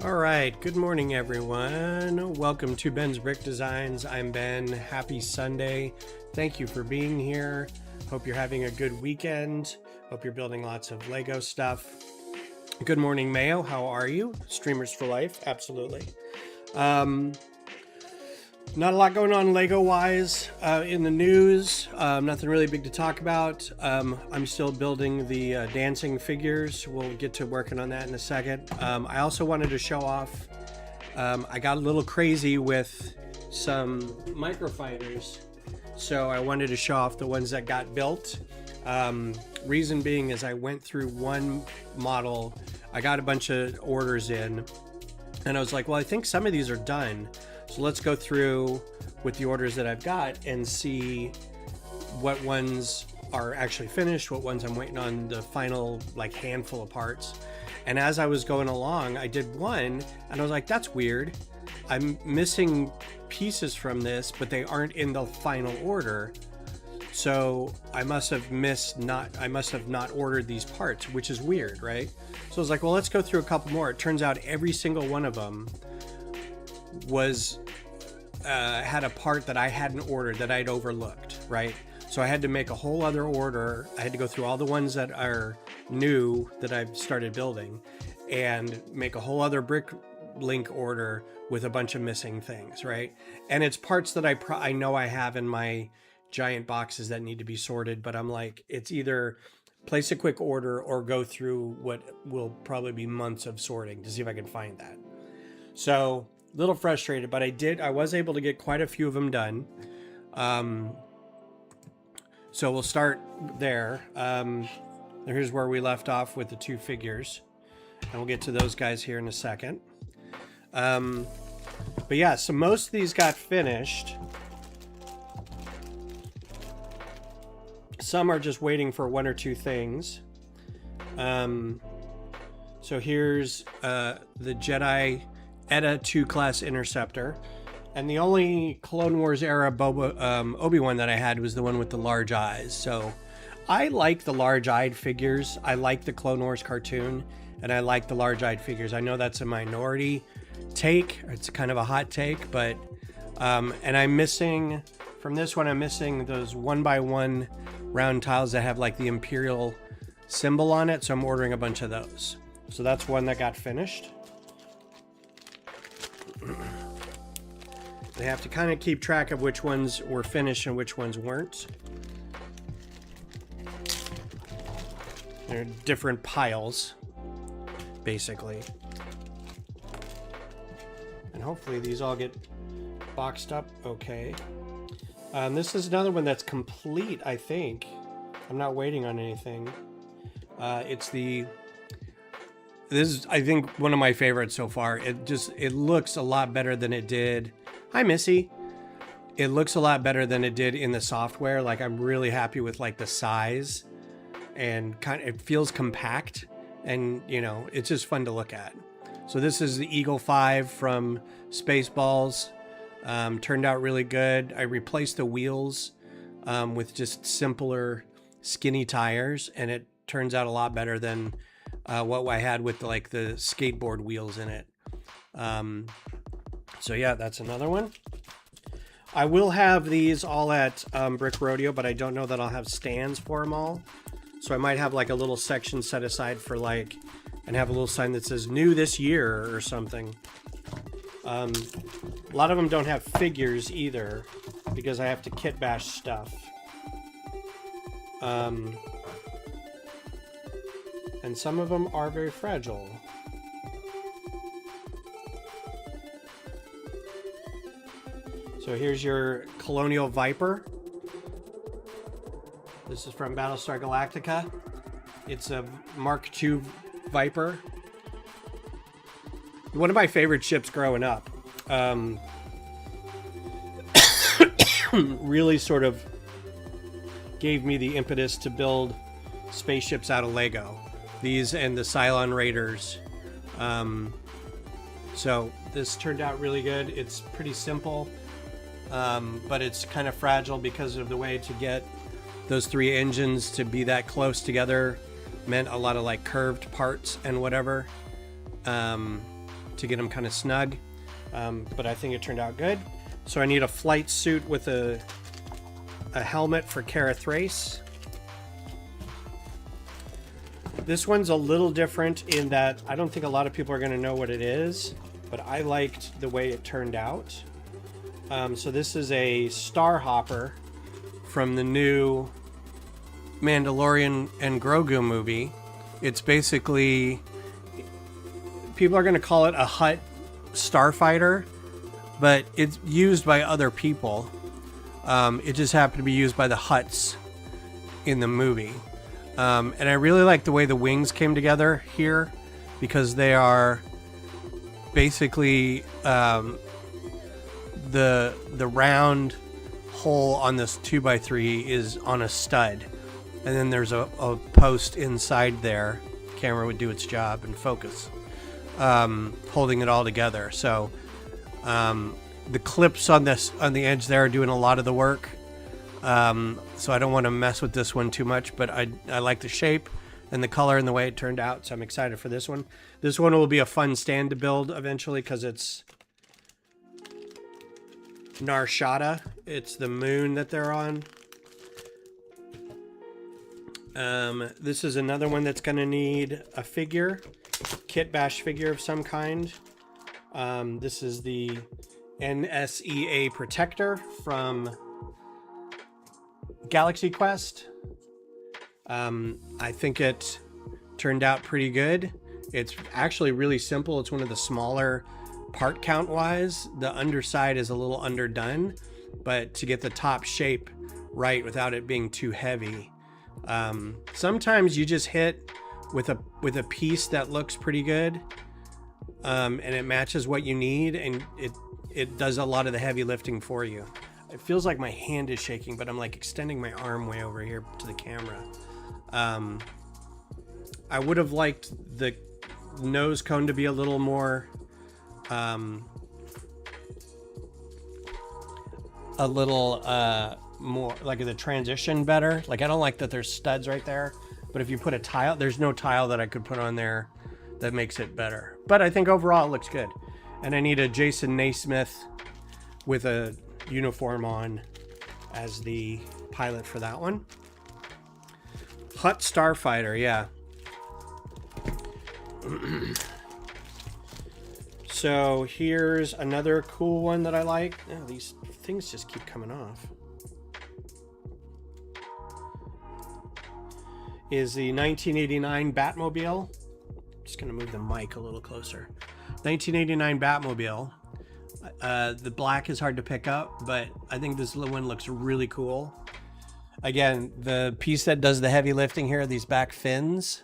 All right, good morning everyone. Welcome to Ben's Brick Designs. I'm Ben. Happy Sunday. Thank you for being here. Hope you're having a good weekend. Hope you're building lots of Lego stuff. Good morning, Mayo. How are you? Streamers for life. Absolutely. Not a lot going on Lego-wise in the news. Nothing really big to talk about. I'm still building the dancing figures. We'll get to working on that in a second. I also wanted to show off. I got a little crazy with some microfighters, so I wanted to show off the ones that got built. Reason being is I went through one model. I got a bunch of orders in, and I was like, well, I think some of these are done. So let's go through with the orders that I've got and see what ones are actually finished, what ones I'm waiting on the final like handful of parts. And as I was going along, I did one and I was like, that's weird. I'm missing pieces from this, but they aren't in the final order. So I must have not ordered these parts, which is weird, right? So I was like, well, let's go through a couple more. It turns out every single one of them was had a part that I hadn't ordered that I'd overlooked, right? So I had to make a whole other order. I had to go through all the ones that are new that I've started building and make a whole other brick link order with a bunch of missing things, right? And it's parts that I know I have in my giant boxes that need to be sorted, but I'm like, it's either place a quick order or go through what will probably be months of sorting to see if I can find that. So a little frustrated, but I was able to get quite a few of them done. So we'll start there. Here's where we left off with the two figures, and we'll get to those guys here in a second. But yeah, so most of these got finished. Some are just waiting for one or two things. So here's the Jedi Etta 2 class interceptor, and the only Clone Wars era Obi-Wan that I had was the one with the large eyes. So I like the large-eyed figures. I like the Clone Wars cartoon, and I like the large-eyed figures. I know that's a minority take. It's kind of a hot take, but and I'm missing from this one. I'm missing those 1x1 round tiles that have like the Imperial symbol on it. So I'm ordering a bunch of those. So that's one that got finished. They have to kind of keep track of which ones were finished and which ones weren't. They're different piles, basically. And hopefully these all get boxed up okay. This is another one that's complete, I think. I'm not waiting on anything. This is, I think, one of my favorites so far. It looks a lot better than it did. Hi, Missy. It looks a lot better than it did in the software. Like, I'm really happy with like the size, and it feels compact, and you know, it's just fun to look at. So this is the Eagle 5 from Spaceballs. Turned out really good. I replaced the wheels with just simpler, skinny tires, and it turns out a lot better than what I had with the skateboard wheels in it. So yeah, that's another one. I will have these all at Brick Rodeo, but I don't know that I'll have stands for them all. So I might have like a little section set aside for and have a little sign that says new this year or something. A lot of them don't have figures either because I have to kit bash stuff. And some of them are very fragile. So here's your Colonial Viper. This is from Battlestar Galactica. It's a Mark II Viper. One of my favorite ships growing up. Really sort of gave me the impetus to build spaceships out of Lego. These and the Cylon Raiders. So this turned out really good. It's pretty simple, but it's kind of fragile because of the way to get those three engines to be that close together meant a lot of like curved parts and whatever. to get him kind of snug. But I think it turned out good. So I need a flight suit with a helmet for Kara Thrace. This one's a little different in that I don't think a lot of people are going to know what it is, but I liked the way it turned out. So this is a Star Hopper from the new Mandalorian and Grogu movie. It's basically, people are going to call it a Hutt starfighter, but it's used by other people. It just happened to be used by the Hutts in the movie. And I really like the way the wings came together here, because they are basically the round hole on this 2x3 is on a stud, and then there's a post inside there. Camera would do its job and focus, holding it all together. So the clips on the edge there are doing a lot of the work. So I don't want to mess with this one too much, but I like the shape and the color and the way it turned out, so I'm excited for this one. This one will be a fun stand to build eventually, because it's Narshada. It's the moon that they're on. This is another one that's going to need a figure, kit bash figure of some kind. This is the NSEA Protector from Galaxy Quest. I think it turned out pretty good. It's actually really simple. It's one of the smaller part count wise. The underside is a little underdone, but to get the top shape right without it being too heavy. Sometimes you just hit with a piece that looks pretty good, and it matches what you need, and it does a lot of the heavy lifting for you. It feels like my hand is shaking, but I'm like extending my arm way over here to the camera. I would have liked the nose cone to be a little more, more like the transition better. Like, I don't like that there's studs right there, but if you put a tile, there's no tile that I could put on there that makes it better. But I think overall it looks good. And I need a Jason Naismith with a uniform on as the pilot for that one. Hutt Starfighter, yeah. So here's another cool one that I like. Oh, these things just keep coming off. Is the 1989 Batmobile. Just gonna move the mic a little closer. 1989 Batmobile. The black is hard to pick up, but I think this little one looks really cool. Again, the piece that does the heavy lifting here are these back fins.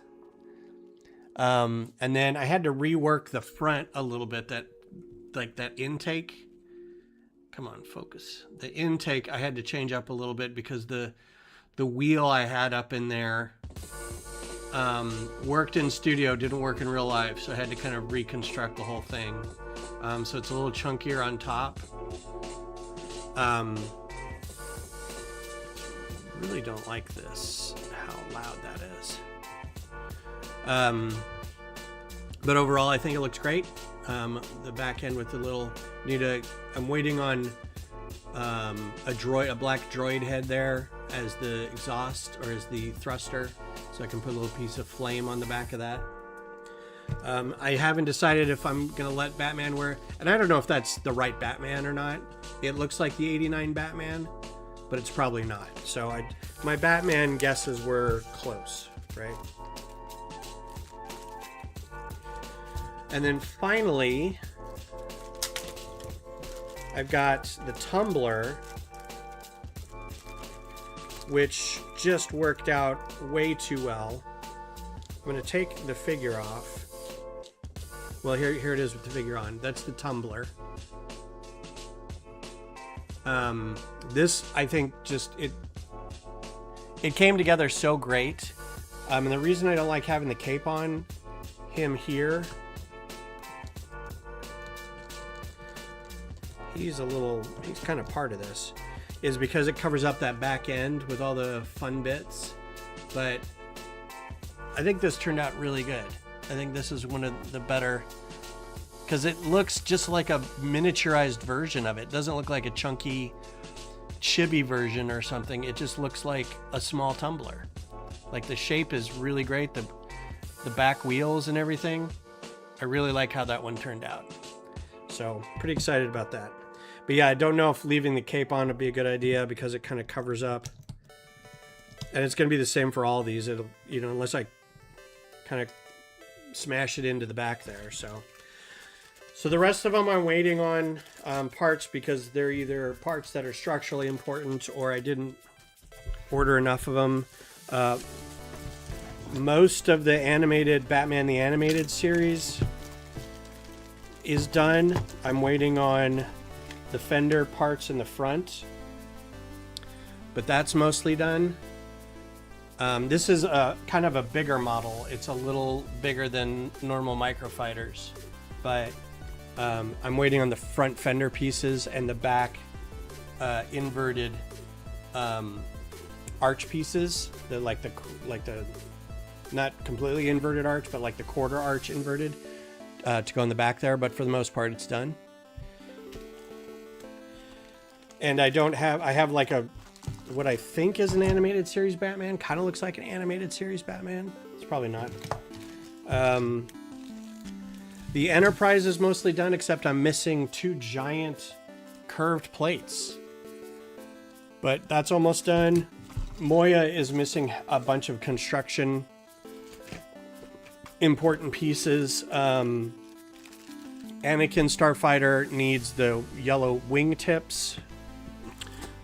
And then I had to rework the front a little bit, that intake. Come on, focus. The intake I had to change up a little bit because the wheel I had up in there worked in studio, didn't work in real life, so I had to kind of reconstruct the whole thing. So it's a little chunkier on top. Really don't like this, how loud that is. But overall, I think it looks great. The back end with the little, I'm waiting on a black droid head there as the exhaust, or as the thruster, so I can put a little piece of flame on the back of that. I haven't decided if I'm gonna let Batman wear, and I don't know if that's the right Batman or not. It looks like the 89 Batman, but it's probably not. So my Batman guesses were close, right? And then finally, I've got the tumbler, which just worked out way too well. I'm going to take the figure off. Well, here it is with the figure on. That's the tumbler. This, I think, just it came together so great. And the reason I don't like having the cape on him here, he's kind of part of this, is because it covers up that back end with all the fun bits. But I think this turned out really good. I think this is one of the better because it looks just like a miniaturized version of it. It doesn't look like a chunky chibi version or something. It just looks like a small tumbler. Like the shape is really great. The back wheels and everything. I really like how that one turned out. So pretty excited about that. But yeah, I don't know if leaving the cape on would be a good idea because it kind of covers up. And it's going to be the same for all these. It'll, you know, unless I kind of smash it into the back there. So the rest of them I'm waiting on parts because they're either parts that are structurally important or I didn't order enough of them. Most of the animated Batman the Animated series is done. I'm waiting on the fender parts in the front, but that's mostly done. This is a kind of a bigger model. It's a little bigger than normal microfighters, but I'm waiting on the front fender pieces and the back inverted arch pieces. The like the not completely inverted arch, but like the quarter arch inverted to go in the back there. But for the most part, it's done. And I have like what I think is an animated series Batman. Kind of looks like an animated series Batman. It's probably not. The Enterprise is mostly done, except I'm missing 2 giant curved plates. But that's almost done. Moya is missing a bunch of construction important pieces. Anakin Starfighter needs the yellow wingtips.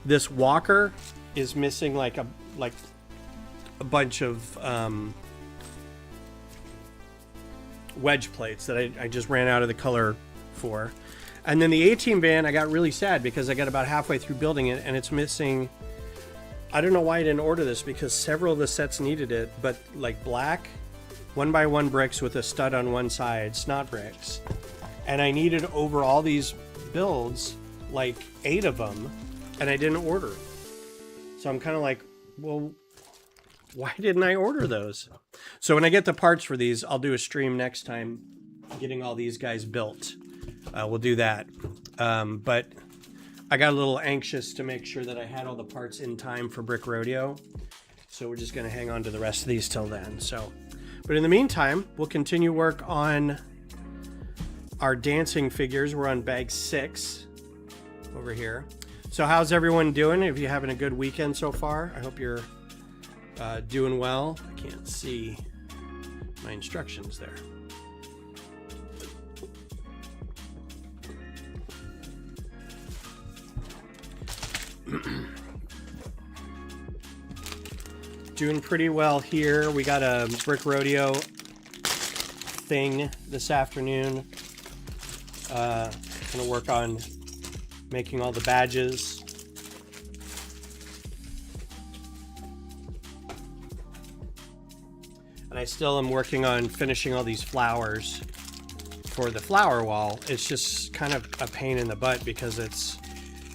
This walker is missing like a bunch of wedge plates that I just ran out of the color for. And then the A-Team van, I got really sad because I got about halfway through building it and it's missing. I don't know why I didn't order this because several of the sets needed it, but like black 1x1 bricks with a stud on one side, snot bricks. And I needed over all these builds, like 8 of them, and I didn't order. So I'm kind of like, well, why didn't I order those? So when I get the parts for these, I'll do a stream next time getting all these guys built. We'll do that. But I got a little anxious to make sure that I had all the parts in time for Brick Rodeo. So we're just going to hang on to the rest of these till then. But in the meantime, we'll continue work on our dancing figures. We're on bag 6 over here. So how's everyone doing? If you're having a good weekend so far, I hope you're doing well. I can't see my instructions there. Doing pretty well here. We got a Brick Rodeo thing this afternoon. Gonna work on making all the badges. And I still am working on finishing all these flowers for the flower wall. It's just kind of a pain in the butt because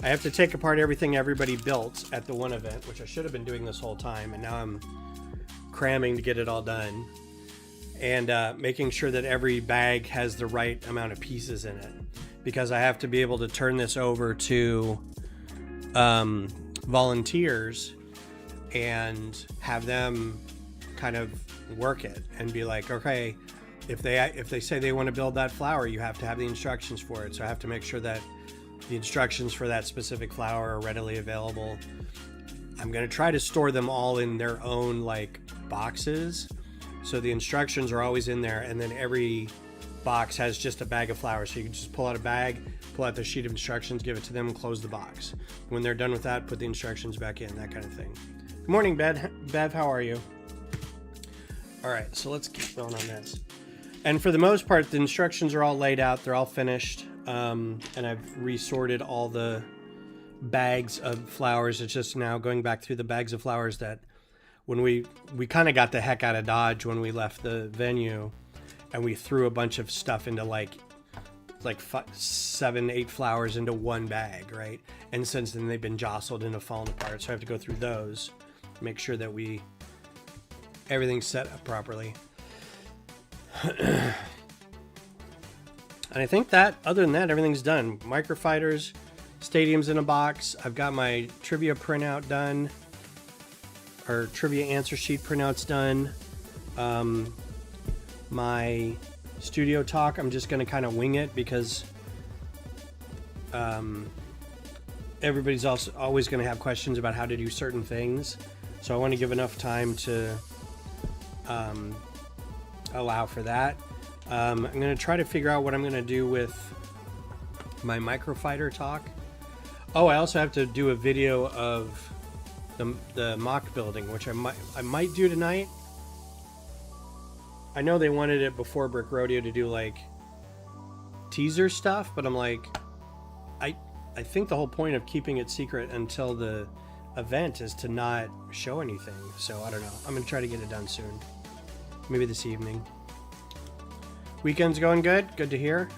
I have to take apart everything everybody built at the one event, which I should have been doing this whole time, and now I'm cramming to get it all done. And making sure that every bag has the right amount of pieces in it. Because I have to be able to turn this over to volunteers and have them kind of work it and be like, okay, if they say they want to build that flower, you have to have the instructions for it. So I have to make sure that the instructions for that specific flower are readily available. I'm going to try to store them all in their own like boxes. So the instructions are always in there, and then every box has just a bag of flowers. So you can just pull out a bag, pull out the sheet of instructions, give it to them, and close the box. When they're done with that, put the instructions back in, that kind of thing. Good morning, Bev. How are you? All right, so let's keep going on this. And for the most part, the instructions are all laid out. They're all finished. And I've resorted all the bags of flowers. It's just now going back through the bags of flowers that when we kind of got the heck out of Dodge when we left the venue, and we threw a bunch of stuff into like 7, 8 flowers into one bag, right? And since then they've been jostled into falling apart. So I have to go through those, make sure that everything's set up properly. And I think that, other than that, everything's done. Microfighters, stadiums in a box. I've got my trivia printout done, or trivia answer sheet printouts done. My studio talk, I'm just going to kind of wing it because everybody's also always going to have questions about how to do certain things. So I want to give enough time to allow for that. I'm going to try to figure out what I'm going to do with my microfighter talk. Oh, I also have to do a video of the mock building, which I might do tonight. I know they wanted it before Brick Rodeo to do like teaser stuff, but I'm like, I think the whole point of keeping it secret until the event is to not show anything. So I don't know. I'm going to try to get it done soon. Maybe this evening. Weekend's going good. Good to hear.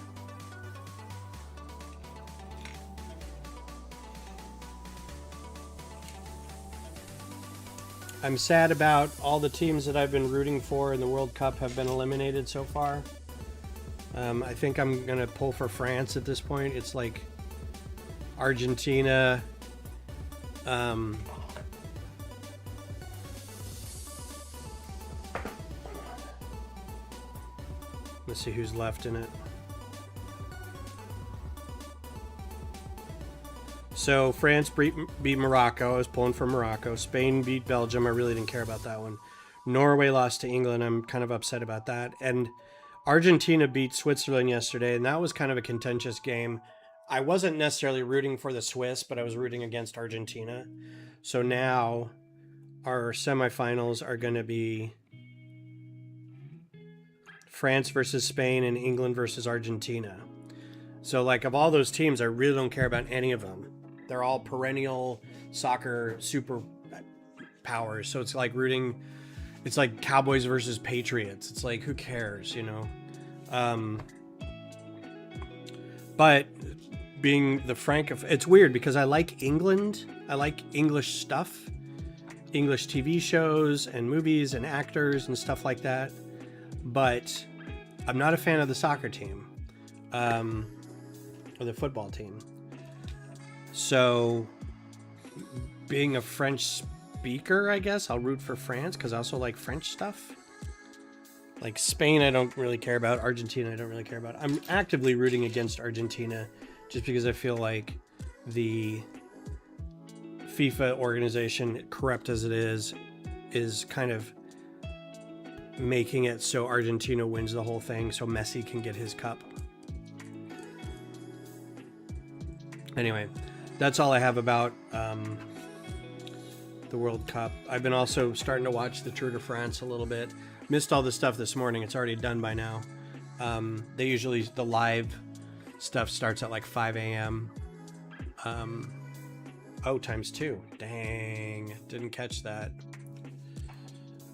I'm sad about all the teams that I've been rooting for in the World Cup have been eliminated so far. I think I'm going to pull for France at this point. It's like Argentina. Let's see who's left in it. So France beat Morocco. I was pulling for Morocco. Spain beat Belgium. I really didn't care about that one. Norway lost to England. I'm kind of upset about that. And Argentina beat Switzerland yesterday, and that was kind of a contentious game. I wasn't necessarily rooting for the Swiss, but I was rooting against Argentina. So now our semifinals are going to be France versus Spain and England versus Argentina. So like of all those teams, I really don't care about any of them. They're all perennial soccer super powers. So it's like rooting, it's like Cowboys versus Patriots. It's like, who cares, you know? But being the it's weird because I like England. I like English stuff, English TV shows and movies and actors and stuff like that. But I'm not a fan of the soccer team, or the football team. So being a French speaker, I guess I'll root for France because I also like French stuff. Like Spain, I don't really care about. Argentina, I don't really care about. I'm actively rooting against Argentina just because I feel like the FIFA organization, corrupt as it is kind of making it so Argentina wins the whole thing so Messi can get his cup. Anyway, that's all I have about the World Cup. I've been also starting to watch the Tour de France a little bit. Missed all the stuff this morning. It's already done by now. They usually, the live stuff starts at like 5 a.m. Oh, times 2. Dang, didn't catch that.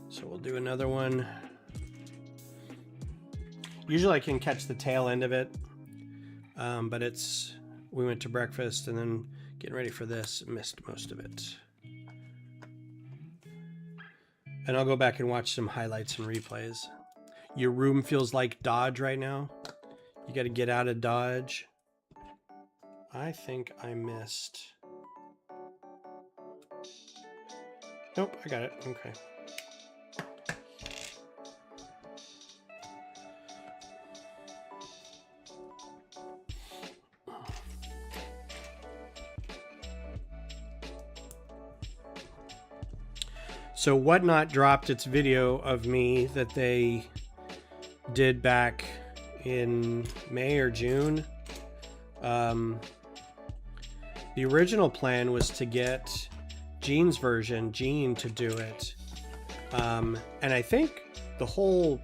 So we'll do another one. Usually I can catch the tail end of it. But we went to breakfast and then getting ready for this, missed most of it. And I'll go back and watch some highlights and replays. Your room feels like Dodge right now. You got to get out of Dodge. I think I missed. Nope, I got it. Okay. So Whatnot dropped its video of me that they did back in May or June. The original plan was to get Gene's version, Gene, to do it. And I think the whole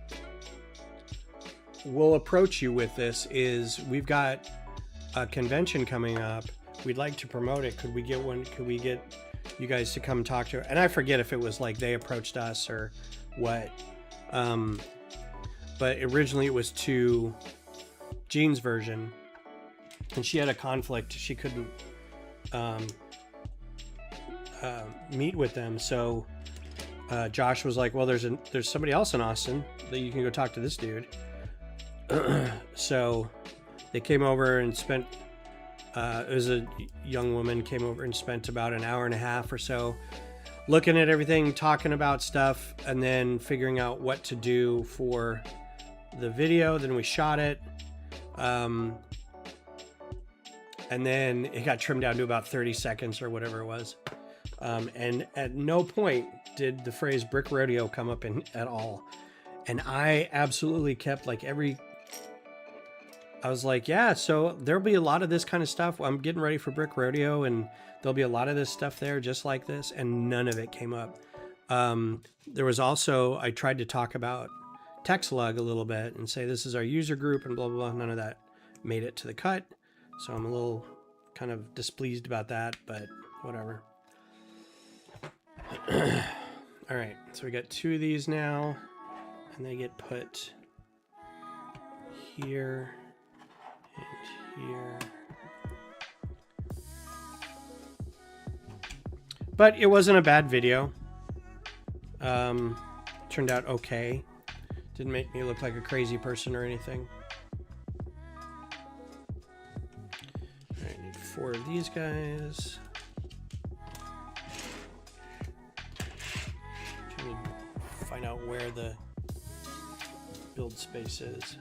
we'll approach you with this is we've got a convention coming up. We'd like to promote it. Could we get one? Could we get you guys to come talk to her? And I forget if it was like they approached us or what. But originally it was to Gene's version, and she had a conflict. She couldn't meet with them. So Josh was like, well, there's somebody else in Austin that you can go talk to this dude. So They came over and spent, it was a young woman came over and spent about an hour and a half or so looking at everything, talking about stuff, and then figuring out what to do for the video. Then we shot it. And then it got trimmed down to about 30 seconds or whatever it was. And at no point did the phrase Brick Rodeo come up at all. And I absolutely kept like I was like, yeah, so there'll be a lot of this kind of stuff. I'm getting ready for Brick Rodeo, and there'll be a lot of this stuff there just like this, and none of it came up. There was also, I tried to talk about TextLug a little bit and say this is our user group and blah, blah, blah. None of that made it to the cut. So I'm a little kind of displeased about that, but whatever. All right, so we got 2 of these now, and they get put here and here. But it wasn't a bad video. Turned out okay. Didn't make me look like a crazy person or anything. All right, I need 4 of these guys. Trying to find out where the build space is.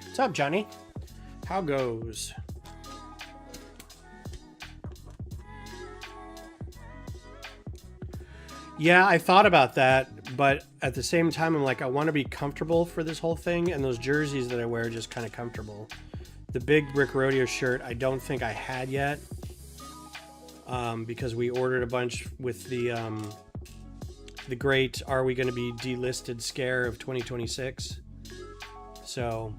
What's up, Johnny? How goes? Yeah, I thought about that, but at the same time, I'm like, I want to be comfortable for this whole thing, and those jerseys that I wear are just kind of comfortable. The big Brick Rodeo shirt, I don't think I had yet, because we ordered a bunch with the great "Are we going to be delisted?" scare of 2026. So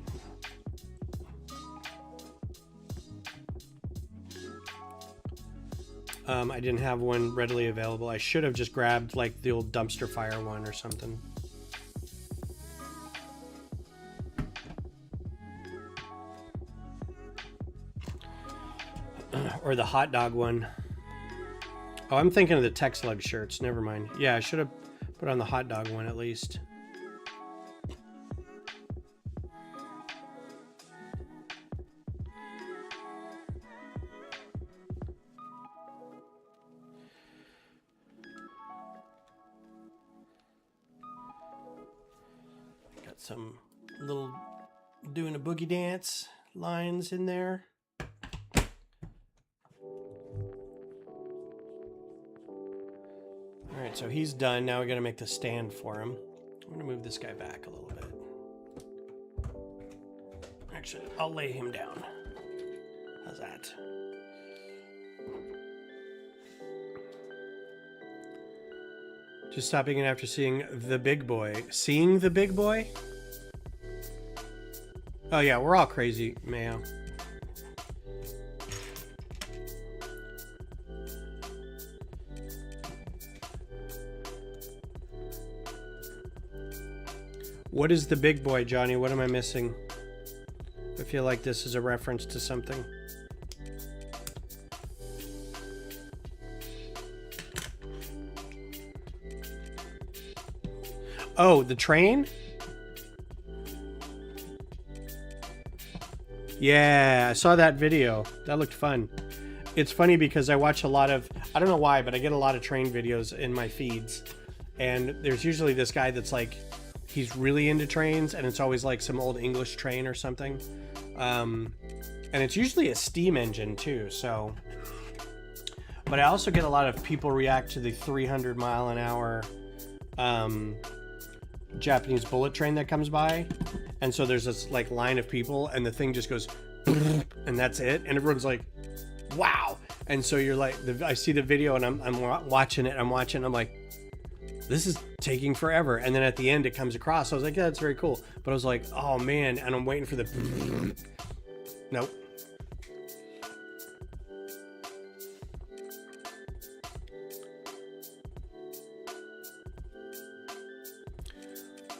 I didn't have one readily available. I should have just grabbed like the old dumpster fire one or something. Or the hot dog one. Oh, I'm thinking of the TextLug shirts. Never mind. Yeah, I should have put on the hot dog one at least. Got some little doing a boogie dance lines in there. All right, so he's done. Now we got to make the stand for him. I'm going to move this guy back a little bit. Actually, I'll lay him down. How's that? Just stopping in after seeing The Big Boy. Seeing The Big Boy? Oh yeah, we're all crazy, Mayo. What is The Big Boy, Johnny? What am I missing? I feel like this is a reference to something. Oh, the train? Yeah, I saw that video. That looked fun. It's funny because I watch a lot of, I don't know why, but I get a lot of train videos in my feeds. And there's usually this guy that's like, he's really into trains, and it's always like some old English train or something. And it's usually a steam engine too, so. But I also get a lot of people react to the 300-mile-an-hour Japanese bullet train that comes by. And so there's this like line of people, and the thing just goes, and that's it. And everyone's like, wow. And so you're like, I see the video, and I'm watching it. I'm like, this is taking forever. And then at the end, it comes across. I was like, yeah, that's very cool. But I was like, oh man. And I'm waiting for the, nope.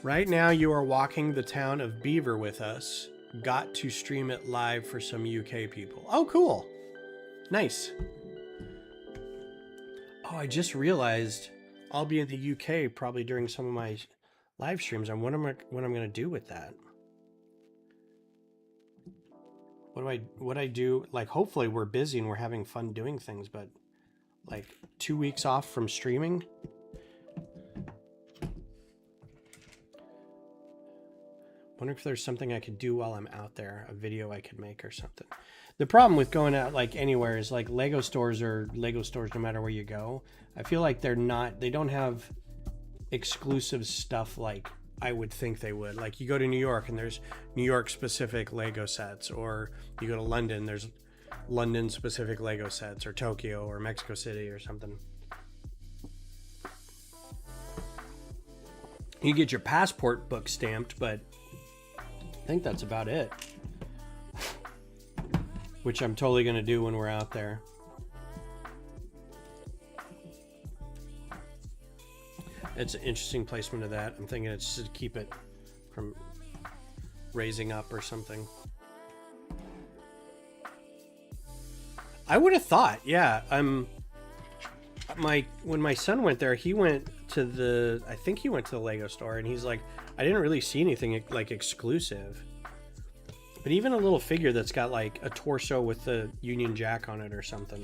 Right now, you are walking the town of Beaver with us. Got to stream it live for some UK people. Oh, cool. Nice. Oh, I just realized I'll be in the UK probably during some of my live streams. I'm what I'm going to do with that. what I do, like, hopefully we're busy and we're having fun doing things, but like 2 weeks off from streaming. Wonder if there's something I could do while I'm out there, a video I could make or something. The problem with going out like anywhere is like Lego stores are Lego stores no matter where you go. I feel like they don't have exclusive stuff like I would think they would. Like you go to New York and there's New York specific Lego sets, or you go to London, there's London specific Lego sets, or Tokyo or Mexico City or something. You get your passport book stamped, but I think that's about it. Which I'm totally going to do when we're out there. It's an interesting placement of that. I'm thinking it's to keep it from raising up or something. I would have thought, yeah. When my son went there, he went to I think he went to the Lego store, and he's like, I didn't really see anything like exclusive. But even a little figure that's got like a torso with the Union Jack on it or something.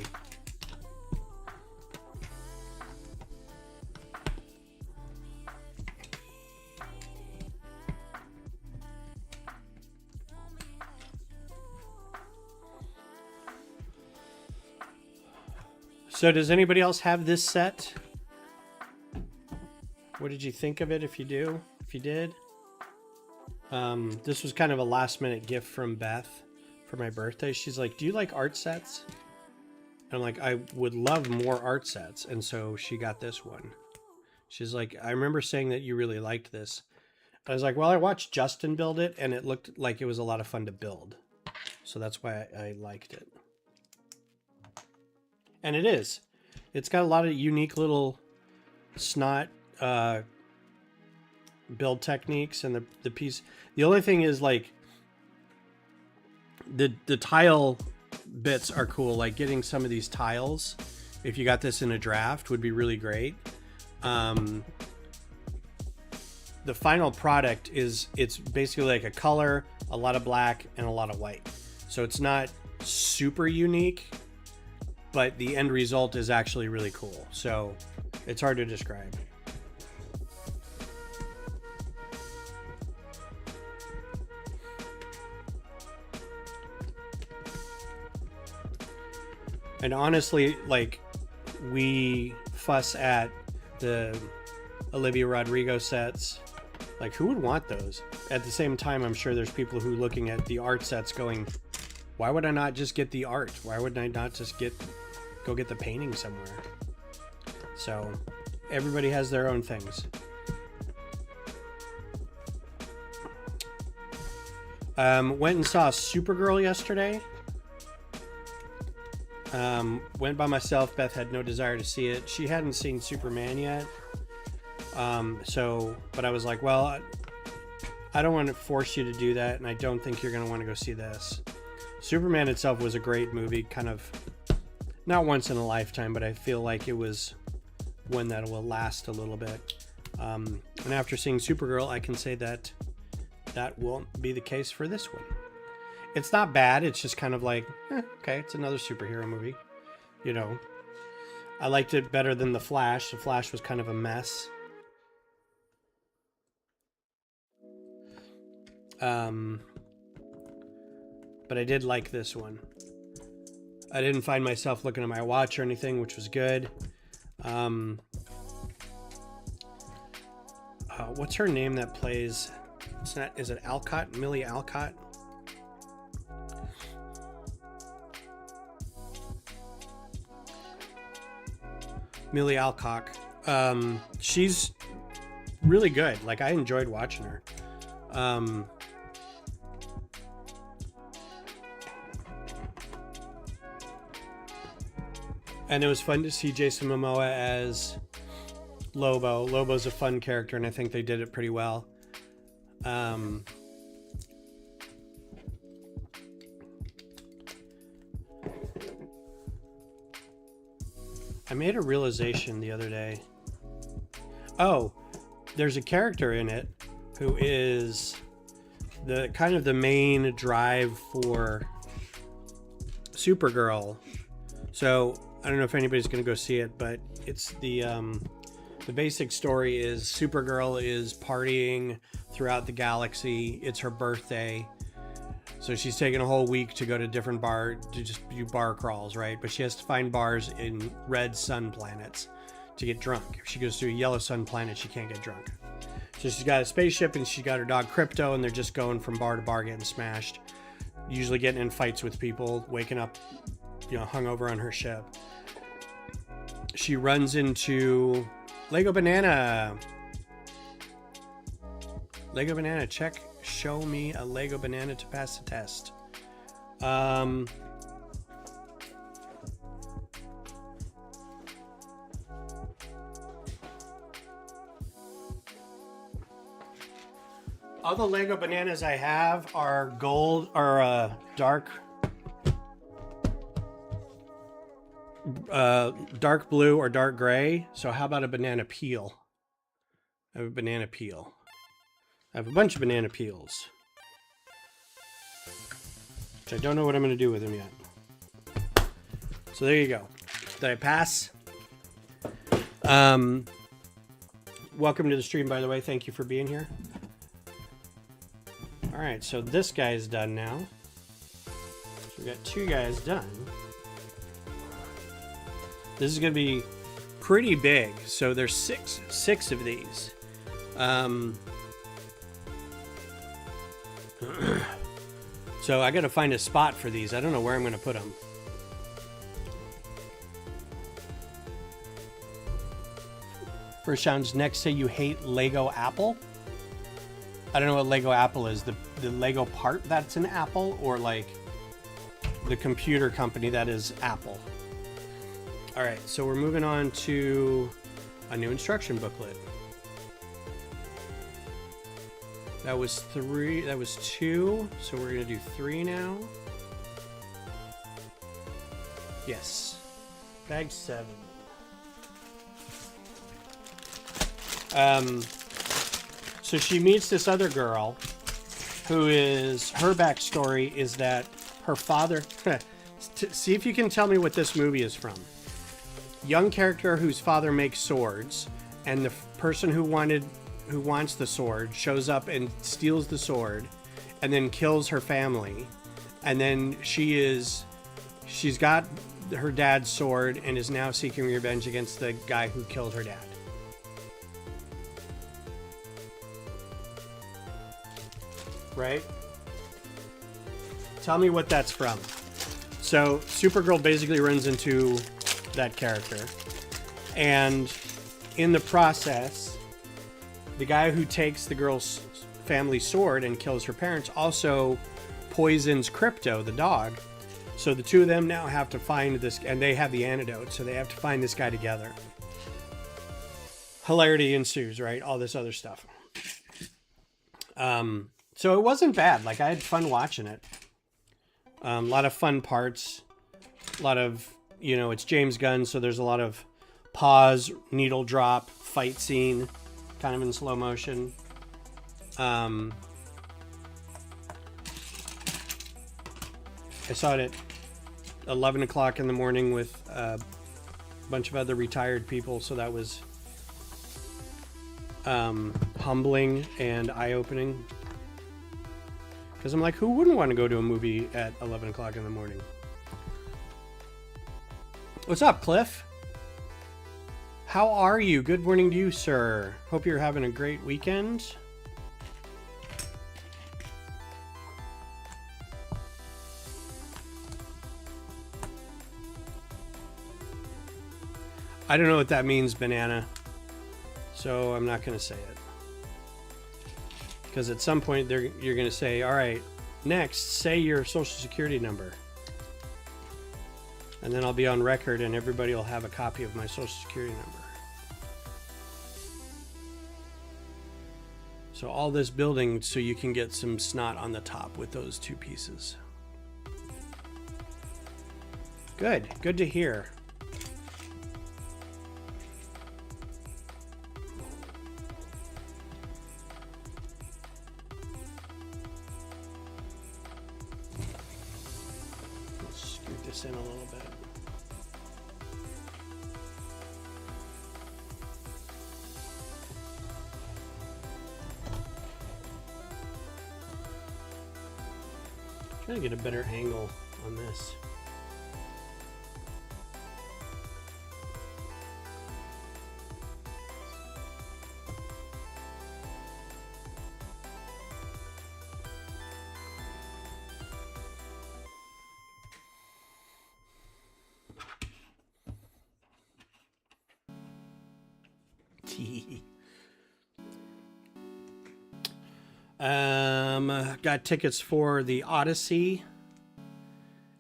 So does anybody else have this set? What did you think of it if you do? If you did? This was kind of a last minute gift from Beth for my birthday. She's like, do you like art sets? And I'm like, I would love more art sets. And so she got this one. She's like, I remember saying that you really liked this. I was like, well, I watched Justin build it and it looked like it was a lot of fun to build. So that's why I liked it. And it is. It's got a lot of unique little snot build techniques, and the piece. The only thing is like the tile bits are cool. Like getting some of these tiles, if you got this in a draft, would be really great. The final product it's basically like a color, a lot of black, and a lot of white. So it's not super unique, but the end result is actually really cool. So it's hard to describe. And honestly, like, we fuss at the Olivia Rodrigo sets. Like, who would want those? At the same time, I'm sure there's people who looking at the art sets going, why would I not just get the art? Why would I not just go get the painting somewhere? So everybody has their own things. Went and saw Supergirl yesterday. Went by myself. Beth had no desire to see it. She hadn't seen Superman yet. But I was like, well, I don't want to force you to do that, and I don't think you're going to want to go see this. Superman itself was a great movie, kind of not once in a lifetime, but I feel like it was one that will last a little bit. And after seeing Supergirl, I can say that won't be the case for this one. It's not bad. It's just kind of like, okay, it's another superhero movie. You know, I liked it better than The Flash. The Flash was kind of a mess. But I did like this one. I didn't find myself looking at my watch or anything, which was good. What's her name that plays? Is it Alcott? Millie Alcott? Millie Alcock. She's really good. Like, I enjoyed watching her. And it was fun to see Jason Momoa as Lobo. Lobo's a fun character, and I think they did it pretty well. I made a realization the other day. Oh, there's a character in it who is the kind of the main drive for Supergirl. So I don't know if anybody's going to go see it, but it's the basic story is Supergirl is partying throughout the galaxy. It's her birthday. So she's taking a whole week to go to different bar to just do bar crawls, right? But she has to find bars in red sun planets to get drunk. If she goes to a yellow sun planet, she can't get drunk. So she's got a spaceship and she's got her dog Crypto, and they're just going from bar to bar getting smashed. Usually getting in fights with people, waking up, hungover on her ship. She runs into Lego Banana. Lego Banana, check. Show me a Lego banana to pass the test. All the Lego bananas I have are gold or dark blue or dark gray. So how about a banana peel? I have a banana peel. I have a bunch of banana peels, which I don't know what I'm going to do with them yet. So there you go. Did I pass? Welcome to the stream, by the way. Thank you for being here. All right, so this guy's done now. So we got 2 guys done. This is going to be pretty big. So there's six of these. So I gotta find a spot for these. I don't know where I'm gonna put them. First sounds next say you hate Lego Apple. I don't know what Lego Apple is. The Lego part that's an Apple, or like the computer company that is Apple. All right, so we're moving on to a new instruction booklet. That was 3, that was 2, so we're gonna do 3 now. Yes. Bag 7. So she meets this other girl who is, her backstory is that her father, see if you can tell me what this movie is from. Young character whose father makes swords, and the person who wants the sword shows up and steals the sword and then kills her family, and then she's got her dad's sword and is now seeking revenge against the guy who killed her dad. Right? Tell me what that's from. So Supergirl basically runs into that character, and in the process, the guy who takes the girl's family sword and kills her parents also poisons Crypto, the dog. So the two of them now have to find this, and they have the antidote, so they have to find this guy together. Hilarity ensues, right? All this other stuff. So it wasn't bad. Like, I had fun watching it. A lot of fun parts. A lot of, it's James Gunn, so there's a lot of pause, needle drop, fight scene, kind of in slow motion. I saw it at 11 o'clock in the morning with a bunch of other retired people, so that was humbling and eye-opening. Because I'm like, who wouldn't want to go to a movie at 11 o'clock in the morning? What's up, Cliff? How are you? Good morning to you, sir. Hope you're having a great weekend. I don't know what that means, banana. So I'm not going to say it. Because at some point you're going to say, all right, next, say your social security number. And then I'll be on record and everybody will have a copy of my social security number. So all this building so you can get some snot on the top with those 2 pieces. Good. Good to hear. Trying to get a better angle on this. Got tickets for the Odyssey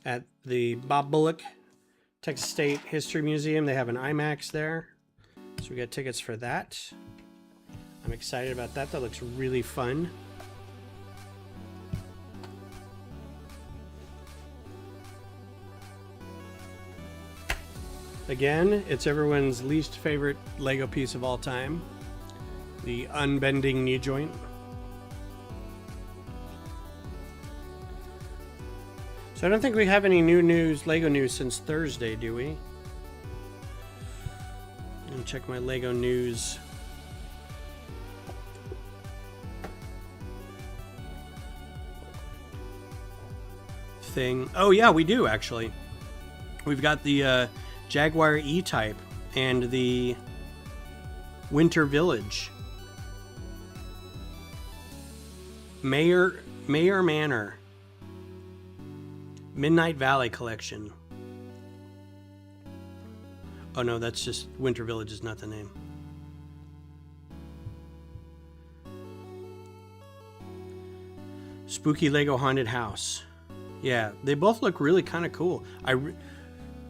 at the Bob Bullock Texas State History Museum. They have an IMAX there, so we got tickets for that. I'm excited about that. That looks really fun. Again, it's everyone's least favorite Lego piece of all time, the unbending knee joint. So I don't think we have any new news, Lego news, since Thursday, do we? Let me check my Lego news. Thing. Oh yeah, we do actually. We've got the Jaguar E-Type and the Winter Village. Mayor Manor. Midnight Valley Collection. Oh no, that's just Winter Village is not the name. Spooky Lego Haunted House. Yeah, they both look really kind of cool.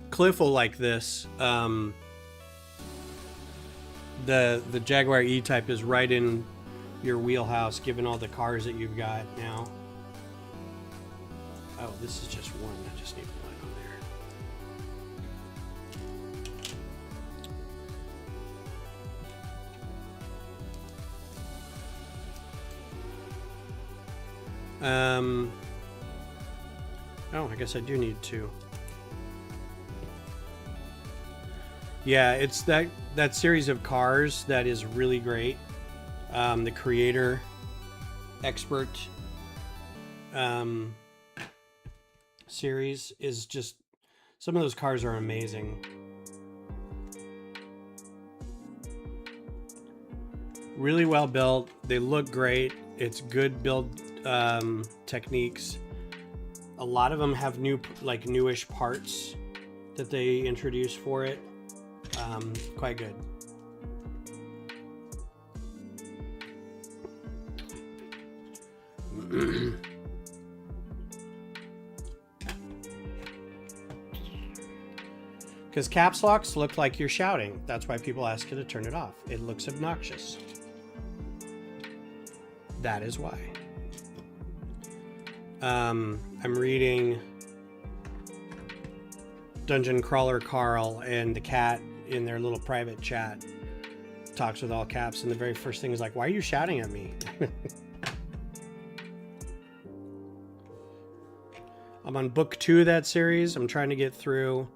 Cliff will like this. The Jaguar E-Type is right in your wheelhouse, given all the cars that you've got now. Oh, this is just one. I just need one on there. Oh, I guess I do need two. Yeah, it's that series of cars that is really great. The creator, expert, series is just, some of those cars are amazing. Really well built. They look great. It's good build techniques. A lot of them have newish parts that they introduce for it. Quite good. Because caps locks look like you're shouting. That's why people ask you to turn it off. It looks obnoxious. That is why. I'm reading Dungeon Crawler Carl, and the cat in their little private chat talks with all caps, and the very first thing is like, why are you shouting at me? I'm on book 2 of that series. I'm trying to get through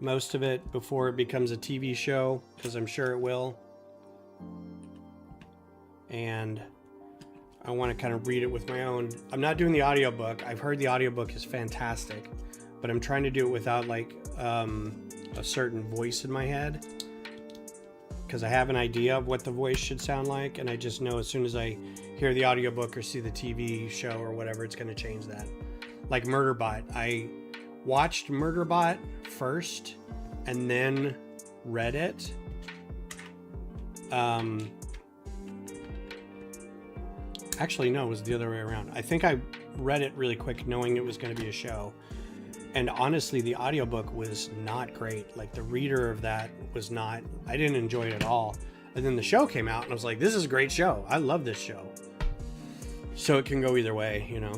most of it before it becomes a TV show, because I'm sure it will. And I want to kind of read it with my own. I'm not doing the audiobook. I've heard the audiobook is fantastic, but I'm trying to do it without like a certain voice in my head, because I have an idea of what the voice should sound like, and I just know as soon as I hear the audiobook or see the TV show or whatever, it's going to change that. Like Murderbot. I watched Murderbot first and then read it. Actually, no, it was the other way around. I think I read it really quick knowing it was going to be a show. And honestly, the audiobook was not great. Like, the reader of that was not, I didn't enjoy it at all. And then the show came out and I was like, this is a great show. I love this show. So it can go either way, you know.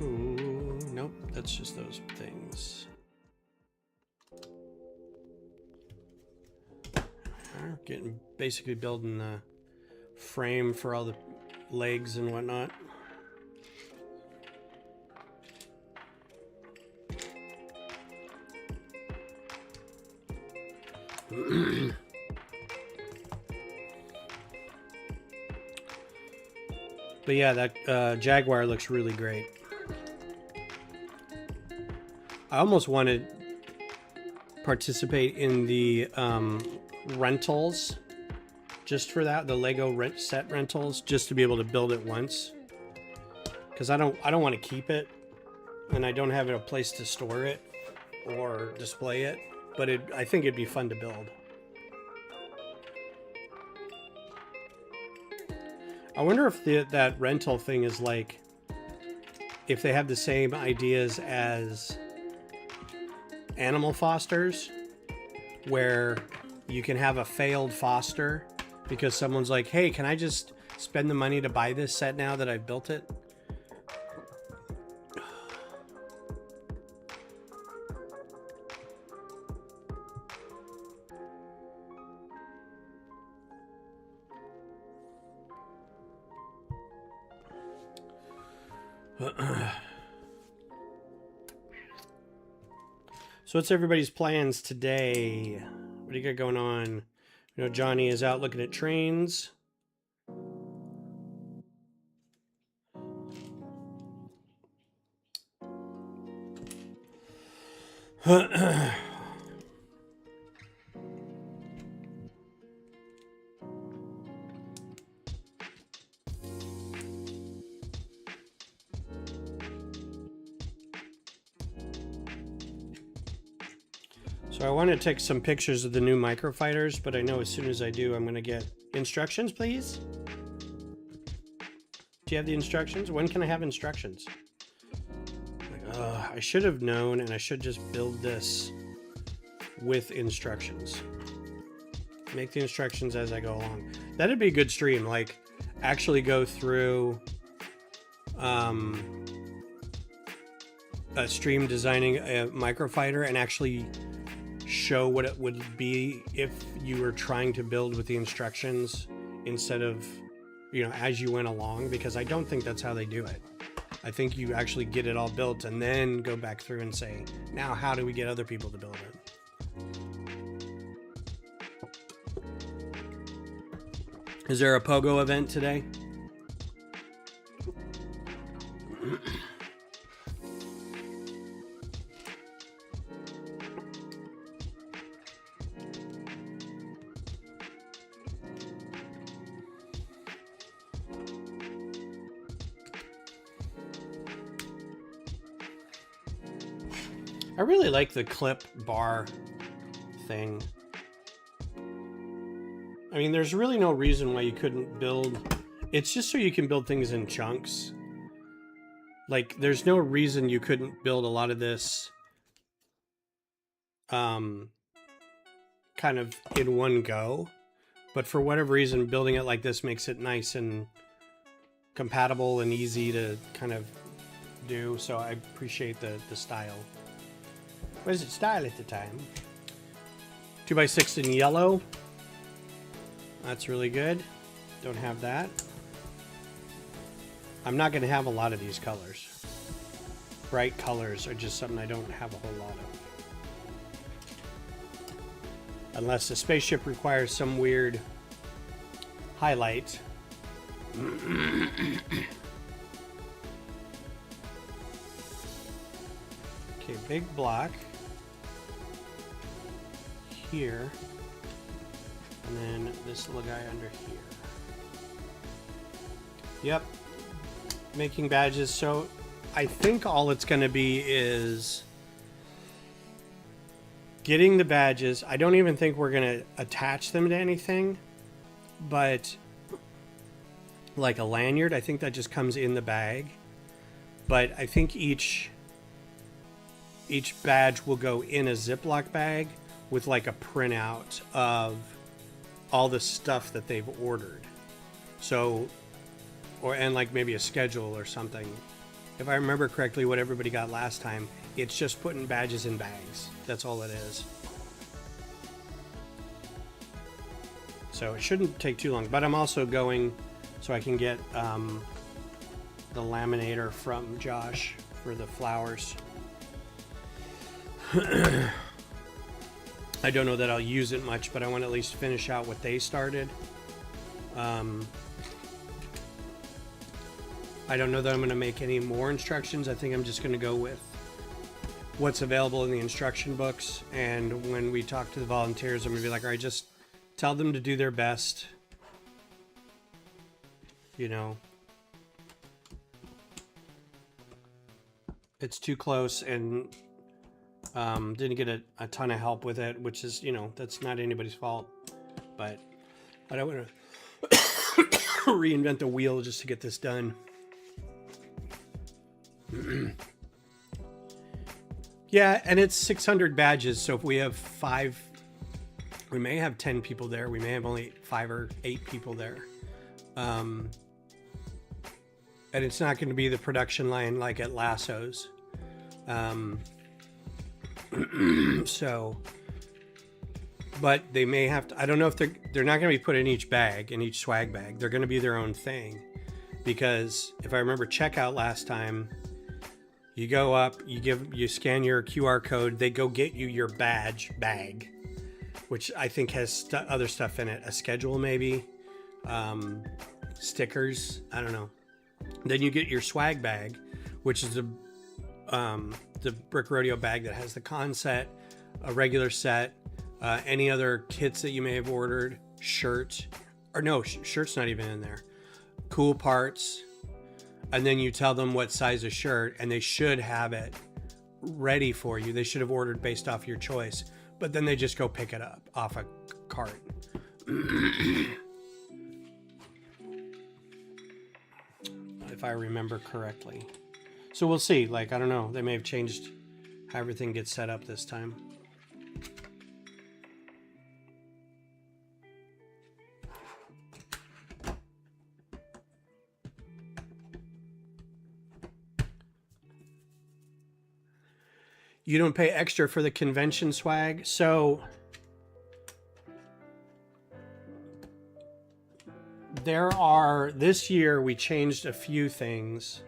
Ooh, nope, that's just those things. Getting, basically building the frame for all the legs and whatnot. But yeah, that Jaguar looks really great. I almost want to participate in the rentals just for that, the Lego set rentals, just to be able to build it once. Because I don't want to keep it, and I don't have a place to store it or display it. But I think it'd be fun to build. I wonder if that rental thing is like, if they have the same ideas as animal fosters, where you can have a failed foster because someone's like, hey, can I just spend the money to buy this set now that I've built it? So what's everybody's plans today? What do you got going on? You know, Johnny is out looking at trains. So I want to take some pictures of the new microfighters, but I know as soon as I do, I'm going to get instructions, please. Do you have the instructions? When can I have instructions? I should have known, and I should just build this with instructions. Make the instructions as I go along. That'd be a good stream, like actually go through a stream designing a microfighter and actually show what it would be if you were trying to build with the instructions instead of, you know, as you went along, because I don't think that's how they do it. I think you actually get it all built and then go back through and say, now how do we get other people to build it? Is there a pogo event today? I really like the clip bar thing. I mean, there's really no reason why you couldn't build. It's just so you can build things in chunks. Like, there's no reason you couldn't build a lot of this kind of in one go. But for whatever reason, building it like this makes it nice and compatible and easy to kind of do. So I appreciate the style. What is it? Style at the time. 2x6 in yellow. That's really good. Don't have that. I'm not going to have a lot of these colors. Bright colors are just something I don't have a whole lot of. Unless the spaceship requires some weird highlight. Okay, big block. Here. And then this little guy under here. Yep. Making badges. So I think all it's going to be is getting the badges. I don't even think we're going to attach them to anything. But like a lanyard, I think that just comes in the bag. But I think each badge will go in a Ziploc bag with like a printout of all the stuff that they've ordered. So, and like maybe a schedule or something. If I remember correctly what everybody got last time, it's just putting badges in bags. That's all it is. So it shouldn't take too long, but I'm also going so I can get the laminator from Josh for the flowers. I don't know that I'll use it much, but I want to at least finish out what they started. I don't know that I'm going to make any more instructions. I think I'm just going to go with what's available in the instruction books. And when we talk to the volunteers, I'm going to be like, all right, just tell them to do their best. You know, it's too close, and didn't get a ton of help with it, which is, you know, that's not anybody's fault. But I don't want to reinvent the wheel just to get this done. Yeah, and it's 600 badges, so if we have 5, we may have 10 people there, we may have only 5 or 8 people there. And it's not going to be the production line like at Lasso's. So, but they may have to, I don't know if they're not going to be put in each bag, in each swag bag. They're going to be their own thing, because if I remember checkout last time, you go up, you scan your QR code, they go get you your badge bag, which I think has other stuff in it, a schedule maybe, stickers, I don't know. Then you get your swag bag, which is the Brick Rodeo bag that has the con set, a regular set, any other kits that you may have ordered, shirt, or no, shirt's not even in there, cool parts. And then you tell them what size of shirt, and they should have it ready for you. They should have ordered based off your choice, but then they just go pick it up off a cart. If I remember correctly. So we'll see. Like, I don't know. They may have changed how everything gets set up this time. You don't pay extra for the convention swag. So this year we changed a few things.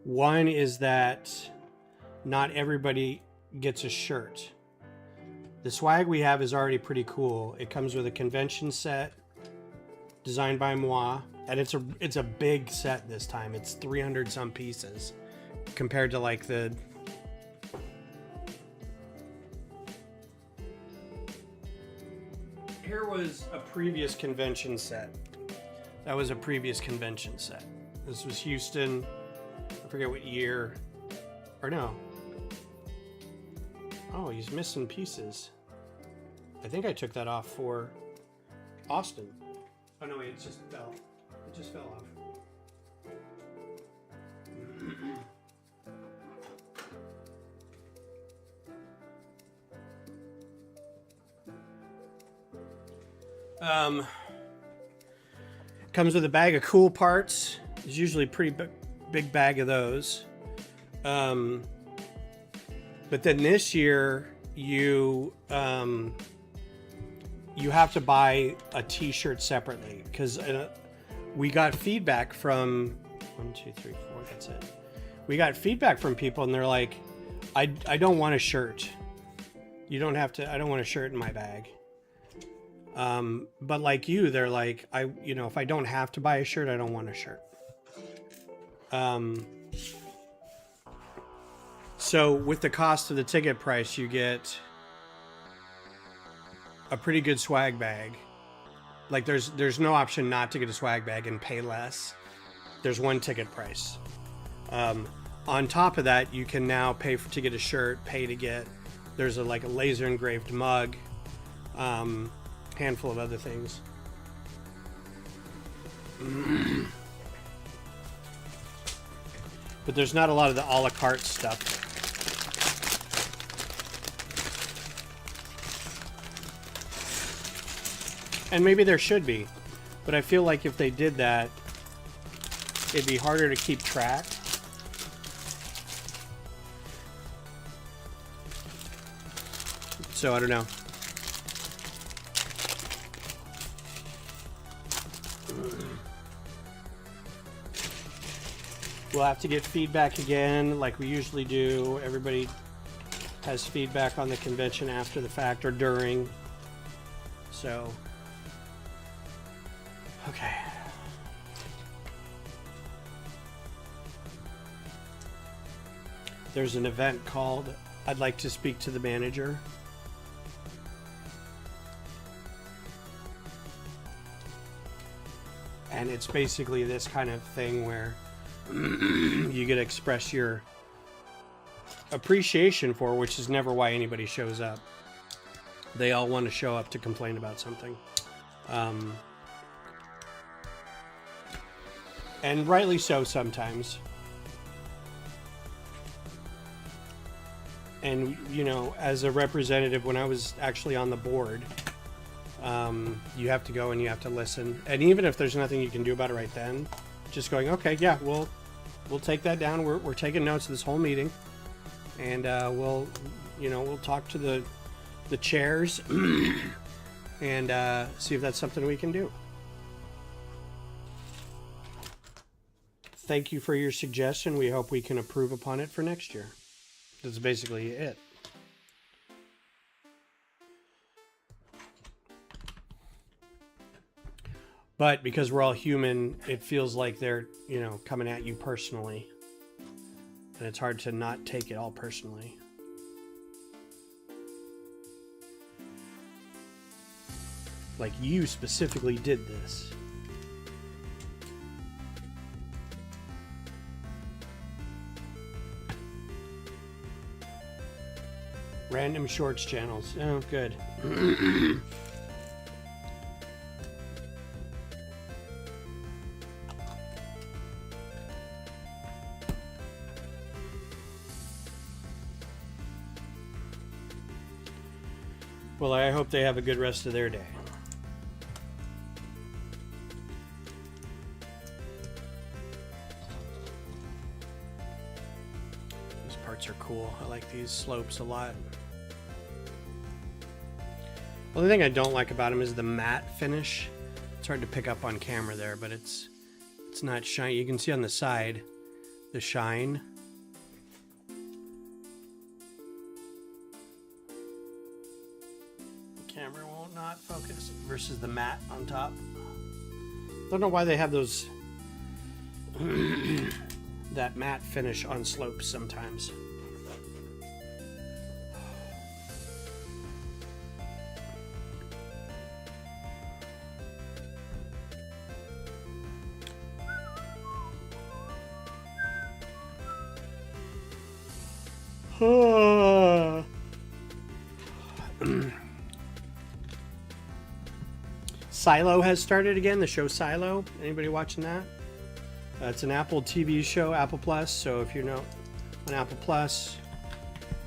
One is that not everybody gets a shirt. The swag we have is already pretty cool. It comes with a convention set designed by moi, and it's a big set this time. It's 300 some pieces compared to like the here was a previous convention set. That was a previous convention set. This was Houston. I forget what year. Or no. Oh, he's missing pieces. I think I took that off for Austin. Oh no, wait, it just fell. It just fell off. Comes with a bag of cool parts. There's usually a pretty big bag of those. But then this year you have to buy a t-shirt separately, because we got feedback from 1, 2, 3, 4, that's it. We got feedback from people, and they're like, I don't want a shirt. You don't have to, I don't want a shirt in my bag. But like you, they're like, if I don't have to buy a shirt, I don't want a shirt. So with the cost of the ticket price, you get a pretty good swag bag. Like there's no option not to get a swag bag and pay less. There's one ticket price. On top of that, you can now pay to get a shirt, there's a laser engraved mug, handful of other things. But there's not a lot of the a la carte stuff. And maybe there should be, but I feel like if they did that, it'd be harder to keep track. So I don't know. We'll have to get feedback again like we usually do. Everybody has feedback on the convention after the fact or during. So, okay. there's an event called I'd Like to Speak to the Manager. And it's basically this kind of thing where you get to express your appreciation for, which is never why anybody shows up. They all want to show up to complain about something. And rightly so sometimes. And, you know, as a representative, when I was actually on the board, you have to go and you have to listen. And even if there's nothing you can do about it right then, just going, okay, yeah, we'll take that down. We're taking notes of this whole meeting. And we'll talk to the chairs and see if that's something we can do. Thank you for your suggestion. We hope we can improve upon it for next year. That's basically it. But because we're all human, it feels like they're, you know, coming at you personally. And it's hard to not take it all personally. Like, you specifically did this. Random shorts channels. Oh, good. Well, I hope they have a good rest of their day. These parts are cool. I like these slopes a lot. The only thing I don't like about them is the matte finish. It's hard to pick up on camera there, but it's not shiny. You can see on the side the shine. The camera won't not focus versus the matte on top. Don't know why they have those that matte finish on slopes sometimes. Silo has started again, the show Silo. Anybody watching that? It's an Apple TV show, Apple Plus. So if you're not on Apple Plus,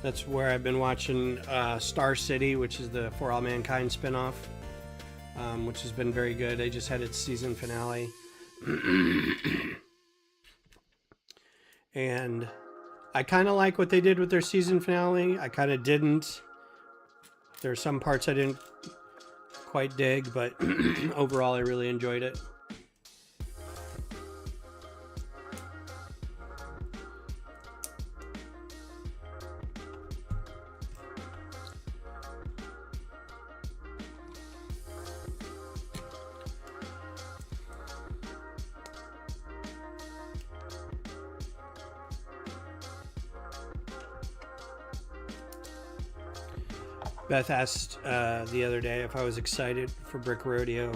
that's where I've been watching Star City, which is the For All Mankind spinoff, which has been very good. They just had its season finale. And I kind of like what they did with their season finale. I kind of didn't. There are some parts I didn't quite dig, but overall I really enjoyed it. Beth asked the other day if I was excited for Brick Rodeo,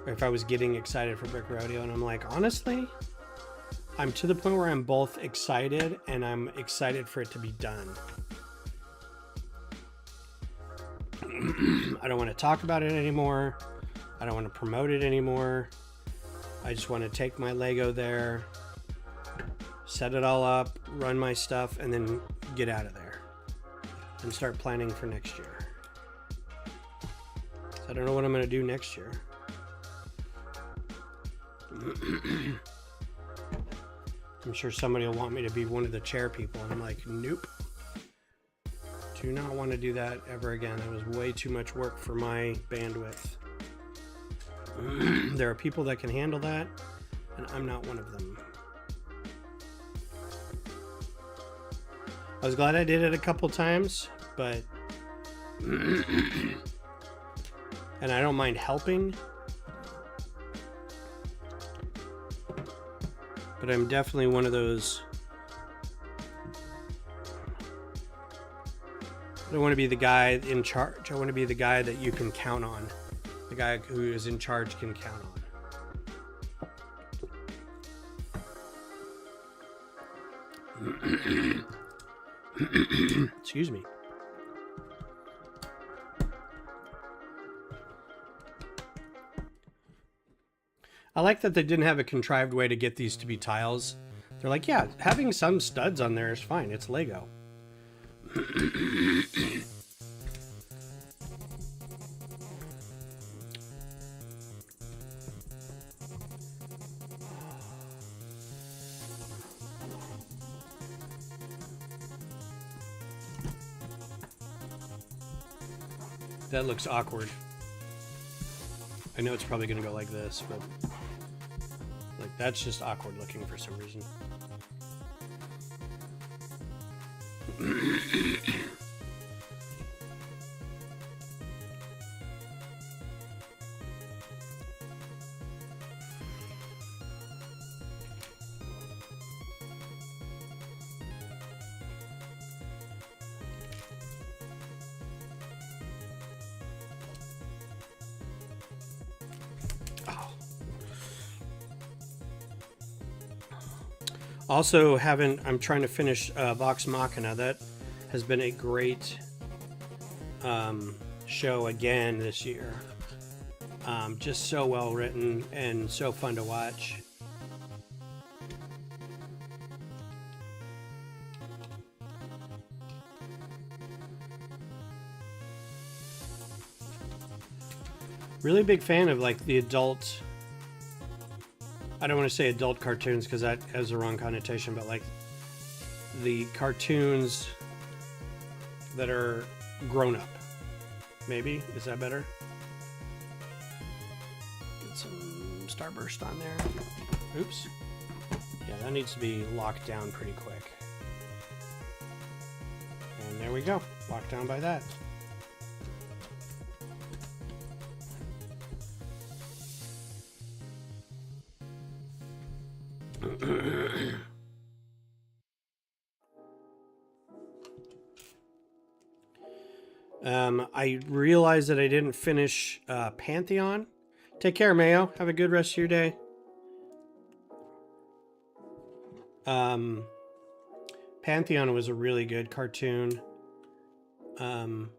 or if I was getting excited for Brick Rodeo, and I'm like, honestly, I'm to the point where I'm both excited and I'm excited for it to be done. I don't want to talk about it anymore. I don't want to promote it anymore. I just want to take my Lego there, set it all up, run my stuff, and then get out of there and start planning for next year. So I don't know what I'm going to do next year. I'm sure somebody will want me to be one of the chair people, and I'm like, nope. Do not want to do that ever again. It was way too much work for my bandwidth. There are people that can handle that, and I'm not one of them. I was glad I did it a couple times, but and I don't mind helping, but I'm definitely one of those I don't want to be the guy in charge. I want to be the guy that you can count on. The guy who is in charge can count on. Excuse me. I like that they didn't have a contrived way to get these to be tiles. They're like, yeah, having some studs on there is fine. It's Lego. That looks awkward. I know it's probably going to go like this, but like that's just awkward looking for some reason. Also I'm trying to finish Vox Machina. That has been a great show again this year. Just so well written and so fun to watch. Really big fan of like the adult, I don't want to say adult cartoons because that has the wrong connotation, but like the cartoons that are grown up. Maybe? Is that better? Get some Starburst on there. Oops. Yeah, that needs to be locked down pretty quick. And there we go. Locked down by that. I realized that I didn't finish Pantheon. Take care, Mayo. Have a good rest of your day. Pantheon was a really good cartoon. And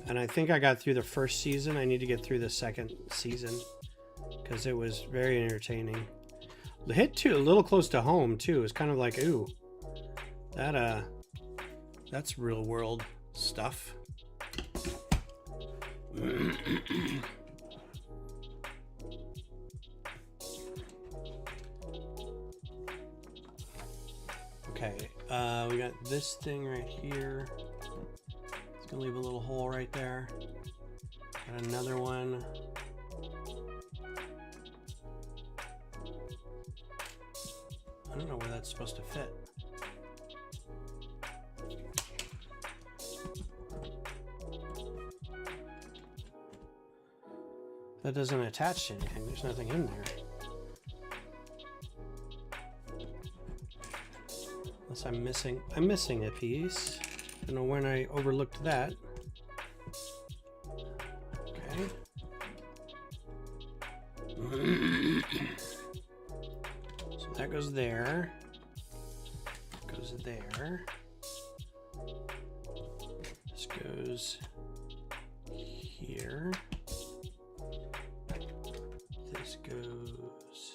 I think I got through the first season. I need to get through the second season because it was very entertaining. The hit too, a little close to home too. It's kind of like, ooh, that's real world stuff. Okay, we got this thing right here. It's gonna leave a little hole right there. Got another one. I don't know where that's supposed to fit. That doesn't attach to anything. There's nothing in there. Unless I'm missing a piece. I don't know when I overlooked that. Okay. So that goes there. Goes there. This goes here. This goes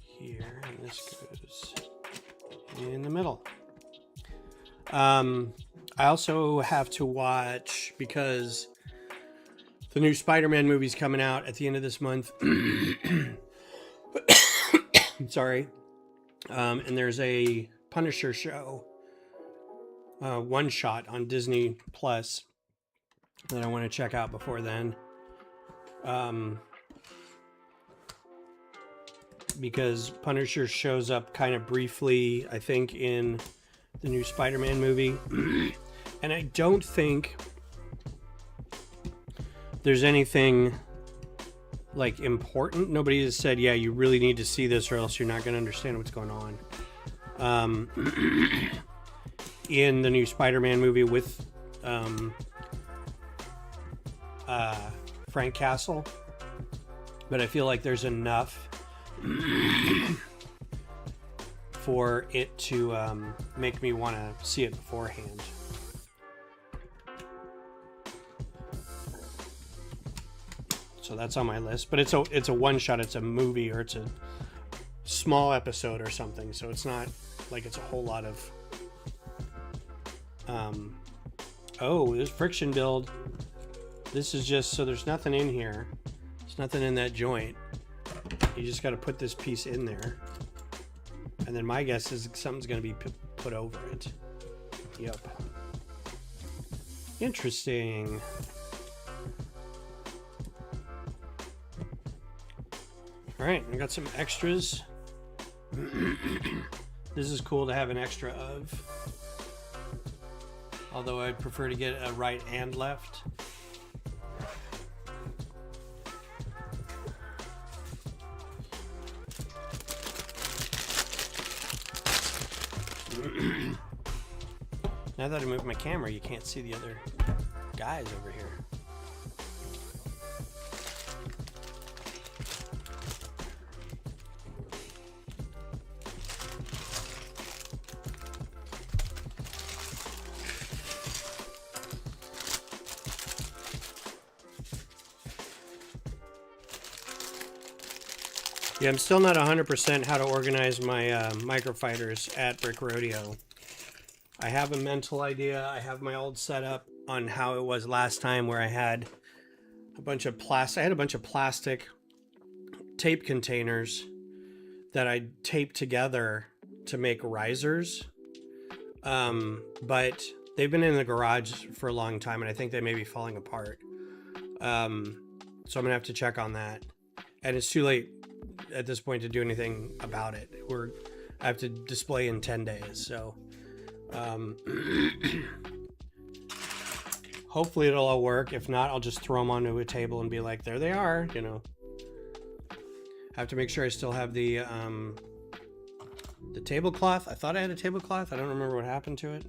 here, and this goes in the middle. I also have to watch, because the new Spider-Man movie's coming out at the end of this month. Sorry. And there's a Punisher show, one shot on Disney Plus that I want to check out before then. Because Punisher shows up kind of briefly, I think, in the new Spider-Man movie. And I don't think there's anything like important. Nobody has said, yeah, you really need to see this or else you're not going to understand what's going on. in the new Spider-Man movie with Frank Castle, but I feel like there's enough for it to make me want to see it beforehand. So that's on my list, but it's a one shot. It's a movie, or it's a small episode or something. So it's not like it's a whole lot of. Oh, there's friction build. This is just so there's nothing in here. There's nothing in that joint. You just got to put this piece in there, and then my guess is something's going to be put over it. Yep. Interesting. All right, I got some extras. This is cool to have an extra of. Although I'd prefer to get a right and left. Now that I move my camera, you can't see the other guys over here. Yeah, I'm still not 100% how to organize my microfighters at Brick Rodeo. I have a mental idea. I have my old setup on how it was last time, where I had a bunch of plastic tape containers that I taped together to make risers. But they've been in the garage for a long time, and I think they may be falling apart. So I'm gonna have to check on that. And it's too late at this point to do anything about it. I have to display in 10 days, so hopefully it'll all work. If not, I'll just throw them onto a table and be like, there they are, you know. I have to make sure I still have the tablecloth. I thought I had a tablecloth. I don't remember what happened to it.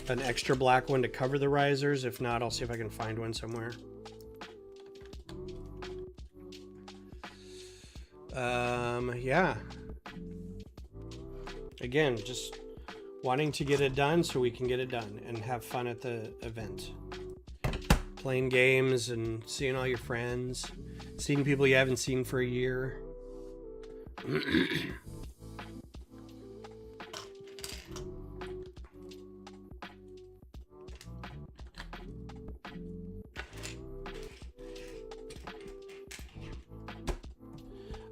An extra black one to cover the risers. If not, I'll see if I can find one somewhere. Yeah. Again, just wanting to get it done so we can get it done and have fun at the event. Playing games and seeing all your friends, seeing people you haven't seen for a year.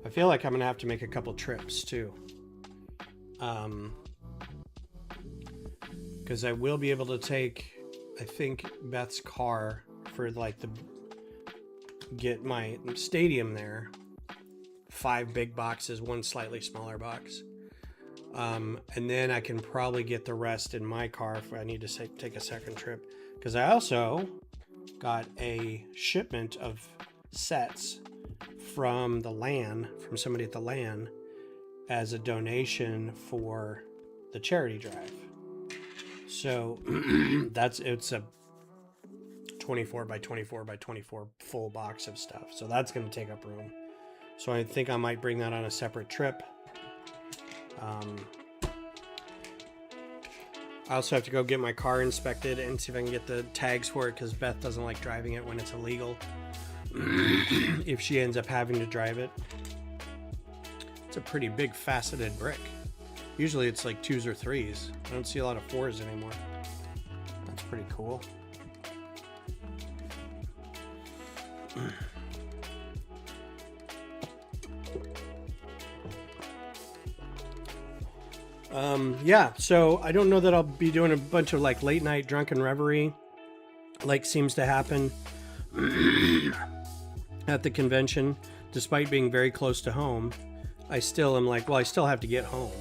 I feel like I'm gonna have to make a couple trips too, because I will be able to take, I think, Beth's car for like get my stadium there. 5 big boxes, 1 slightly smaller box, and then I can probably get the rest in my car if I need to take a second trip, because I also got a shipment of sets from the LAN, from somebody at the LAN, as a donation for the charity drive. So it's a 24 by 24 by 24 full box of stuff. So that's going to take up room. So I think I might bring that on a separate trip. I also have to go get my car inspected and see if I can get the tags for it, because Beth doesn't like driving it when it's illegal. If she ends up having to drive it. It's a pretty big faceted brick. Usually it's like 2s or 3s. I don't see a lot of 4s anymore. That's pretty cool. Yeah, so I don't know that I'll be doing a bunch of like late night drunken reverie like seems to happen at the convention. Despite being very close to home, I still am like, well, I still have to get home.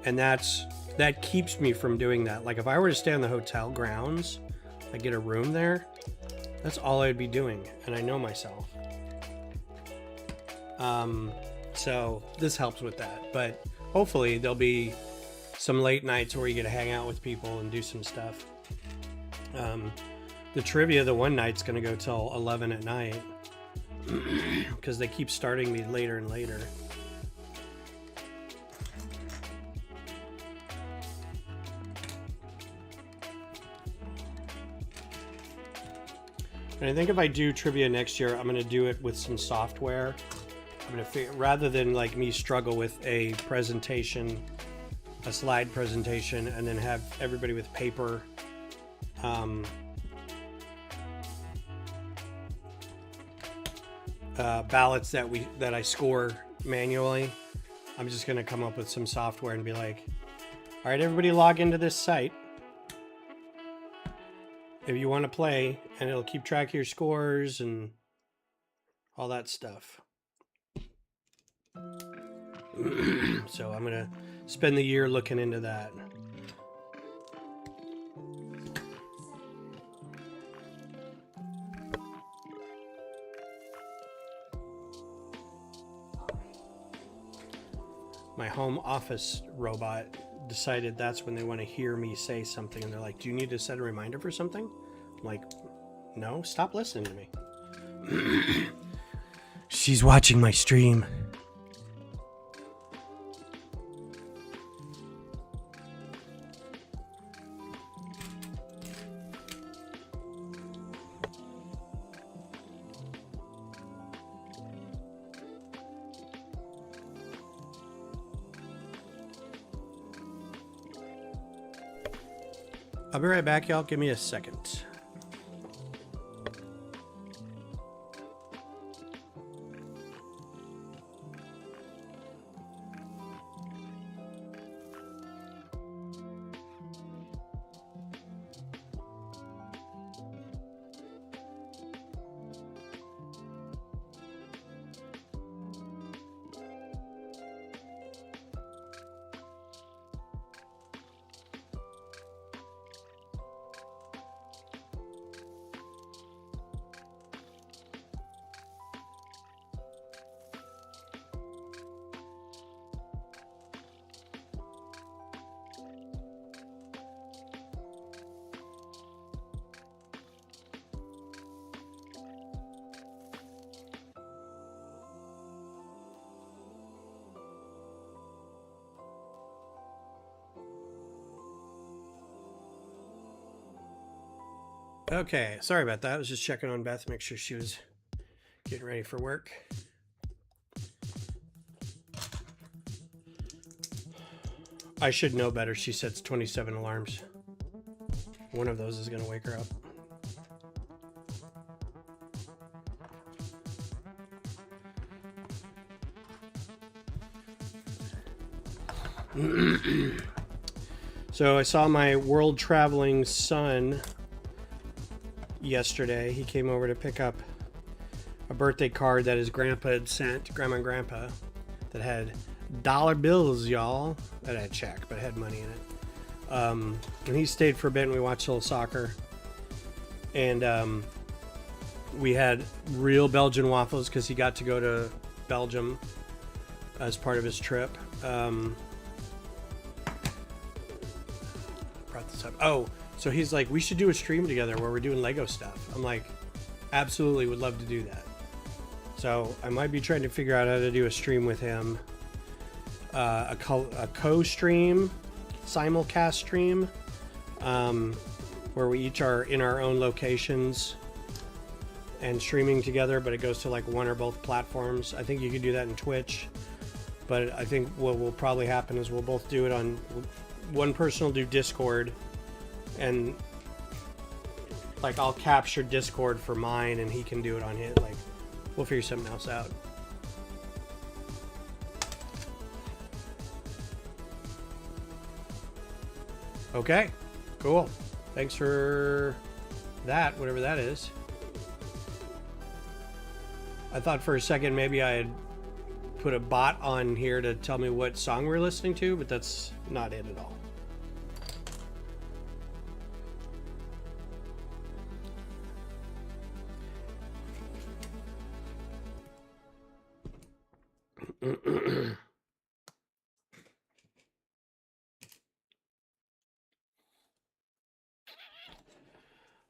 And that keeps me from doing that. Like if I were to stay on the hotel grounds, I get a room there, that's all I'd be doing, and I know myself. So this helps with that. But hopefully there'll be some late nights where you get to hang out with people and do some stuff. The trivia the one night's going to go till 11 at night because they keep starting me later and later. And I think if I do trivia next year, I'm going to do it with some software. I'm going to rather than like me struggle with a presentation, a slide presentation, and then have everybody with paper. Ballots that I score manually. I'm just going to come up with some software and be like, all right, everybody log into this site if you want to play, and it'll keep track of your scores and all that stuff. So I'm going to spend the year looking into that. My home office robot decided that's when they want to hear me say something, and they're like, do you need to set a reminder for something? I'm like, no, stop listening to me. She's watching my stream. I'll be right back, y'all. Give me a second. Okay, sorry about that. I was just checking on Beth, make sure she was getting ready for work. I should know better. She sets 27 alarms. One of those is going to wake her up. So I saw my world traveling son yesterday. He came over to pick up a birthday card that his grandpa had sent, grandma and grandpa, that had dollar bills, y'all. That had a check, but it had money in it. And he stayed for a bit, and we watched a little soccer. And we had real Belgian waffles because he got to go to Belgium as part of his trip. Brought this up. Oh, so he's like, we should do a stream together where we're doing Lego stuff. I'm like, absolutely would love to do that. So I might be trying to figure out how to do a stream with him. A co-stream, simulcast stream, where we each are in our own locations and streaming together, but it goes to like one or both platforms. I think you could do that in Twitch, but I think what will probably happen is we'll both do it on, one person will do Discord, and like I'll capture Discord for mine and he can do it on his. Like, we'll figure something else out. Okay, cool. Thanks for that, whatever that is. I thought for a second maybe I had put a bot on here to tell me what song we're listening to, but that's not it at all.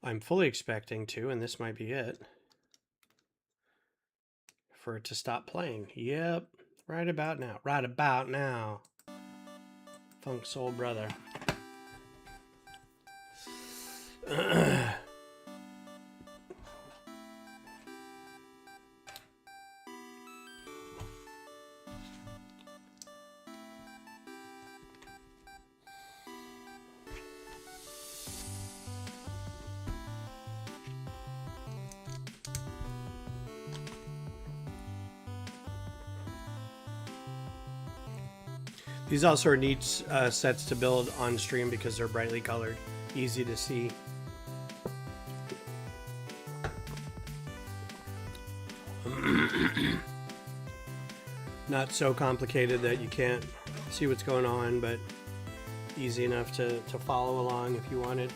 I'm fully expecting to, and this might be it, for it to stop playing. Yep, right about now. Right about now. Funk Soul Brother. These also are neat sets to build on stream because they're brightly colored, easy to see. Not so complicated that you can't see what's going on, but easy enough to follow along if you wanted.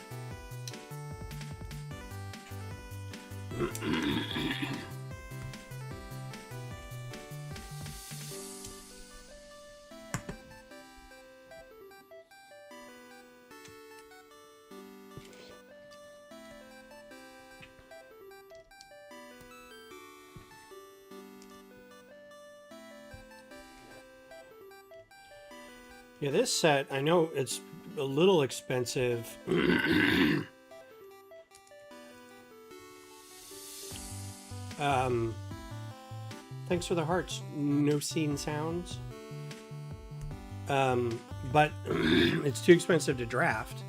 Yeah, this set, I know it's a little expensive. Thanks for the hearts. No scene sounds. But it's too expensive to draft.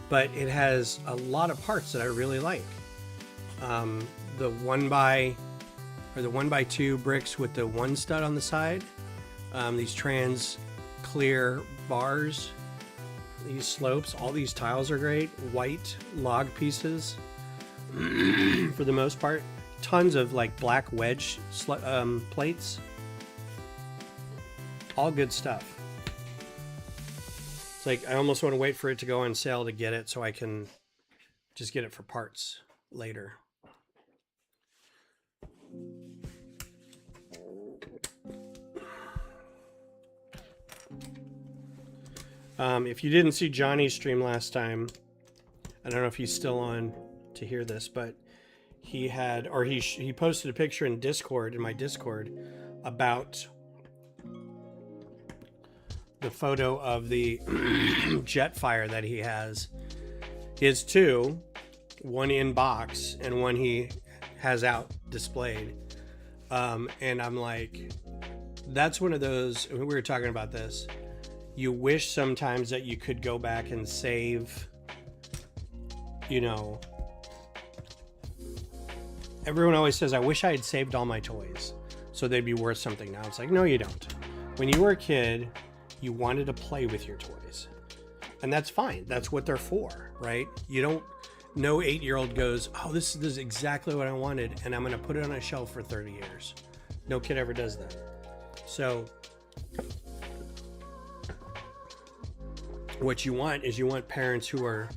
But it has a lot of parts that I really like. The 1x2 bricks with the one stud on the side. These trans clear bars, these slopes, all these tiles are great. White log pieces for the most part. Tons of like black wedge plates. All good stuff. It's like I almost want to wait for it to go on sale to get it so I can just get it for parts later. If you didn't see Johnny's stream last time, I don't know if he's still on to hear this, but he had, or he posted a picture in Discord, in my Discord, about the photo of the Jetfire that he has. He has two, one in box and one he has out displayed. And I'm like, that's one of those, we were talking about this. You wish sometimes that you could go back and save, you know, everyone always says, I wish I had saved all my toys so they'd be worth something now. It's like, no, you don't. When you were a kid, you wanted to play with your toys. And that's fine. That's what they're for, right? You don't, no 8-year-old goes, oh, this is exactly what I wanted, and I'm going to put it on a shelf for 30 years. No kid ever does that. So what you want is you want parents who are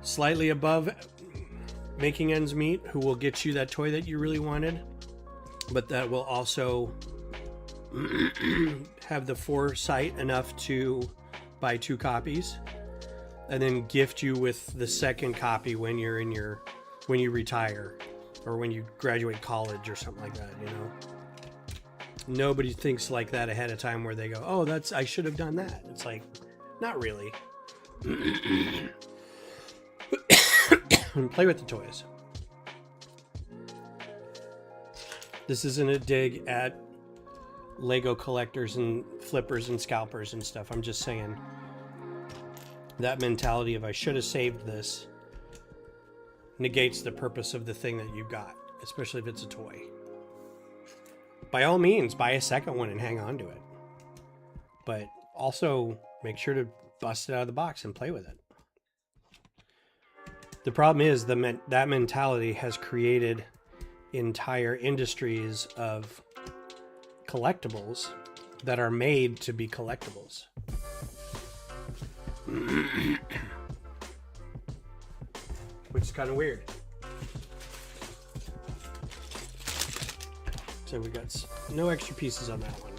slightly above making ends meet, who will get you that toy that you really wanted, but that will also have the foresight enough to buy 2 copies and then gift you with the second copy when you're in your, when you retire or when you graduate college or something like that, you know. Nobody thinks like that ahead of time where they go, oh, that's, I should have done that. It's like, not really. Play with the toys. This isn't a dig at Lego collectors and flippers and scalpers and stuff. I'm just saying that mentality of I should have saved this negates the purpose of the thing that you got, especially if it's a toy. By all means, buy a second one and hang on to it. But also make sure to bust it out of the box and play with it. The problem is that mentality has created entire industries of collectibles that are made to be collectibles. Which is kind of weird. So we got no extra pieces on that one.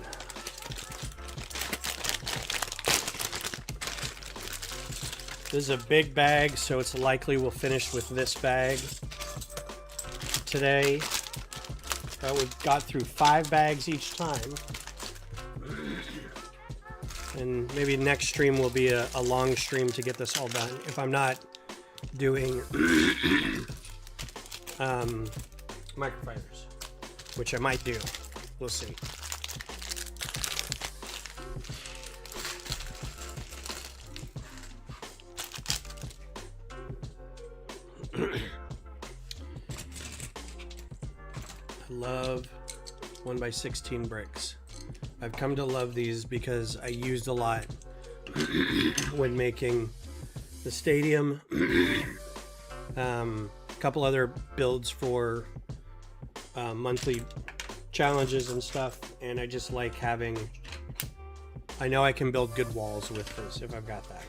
This is a big bag, so it's likely we'll finish with this bag today. We've got through 5 bags each time. And maybe next stream will be a long stream to get this all done. If I'm not doing microfibers, which I might do. We'll see. I love 1x16 bricks. I've come to love these because I used a lot when making the stadium. A couple other builds for monthly challenges and stuff, and I just like having, I know I can build good walls with this if I've got that.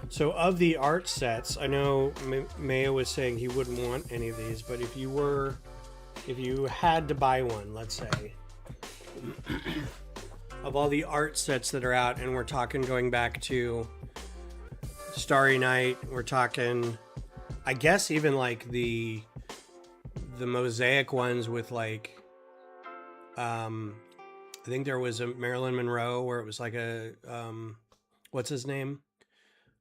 So of the art sets, I know Maya was saying he wouldn't want any of these, but if you had to buy one, let's say, of all the art sets that are out, and we're talking going back to Starry Night, we're talking, I guess even like the mosaic ones with like, I think there was a Marilyn Monroe where it was like a, what's his name?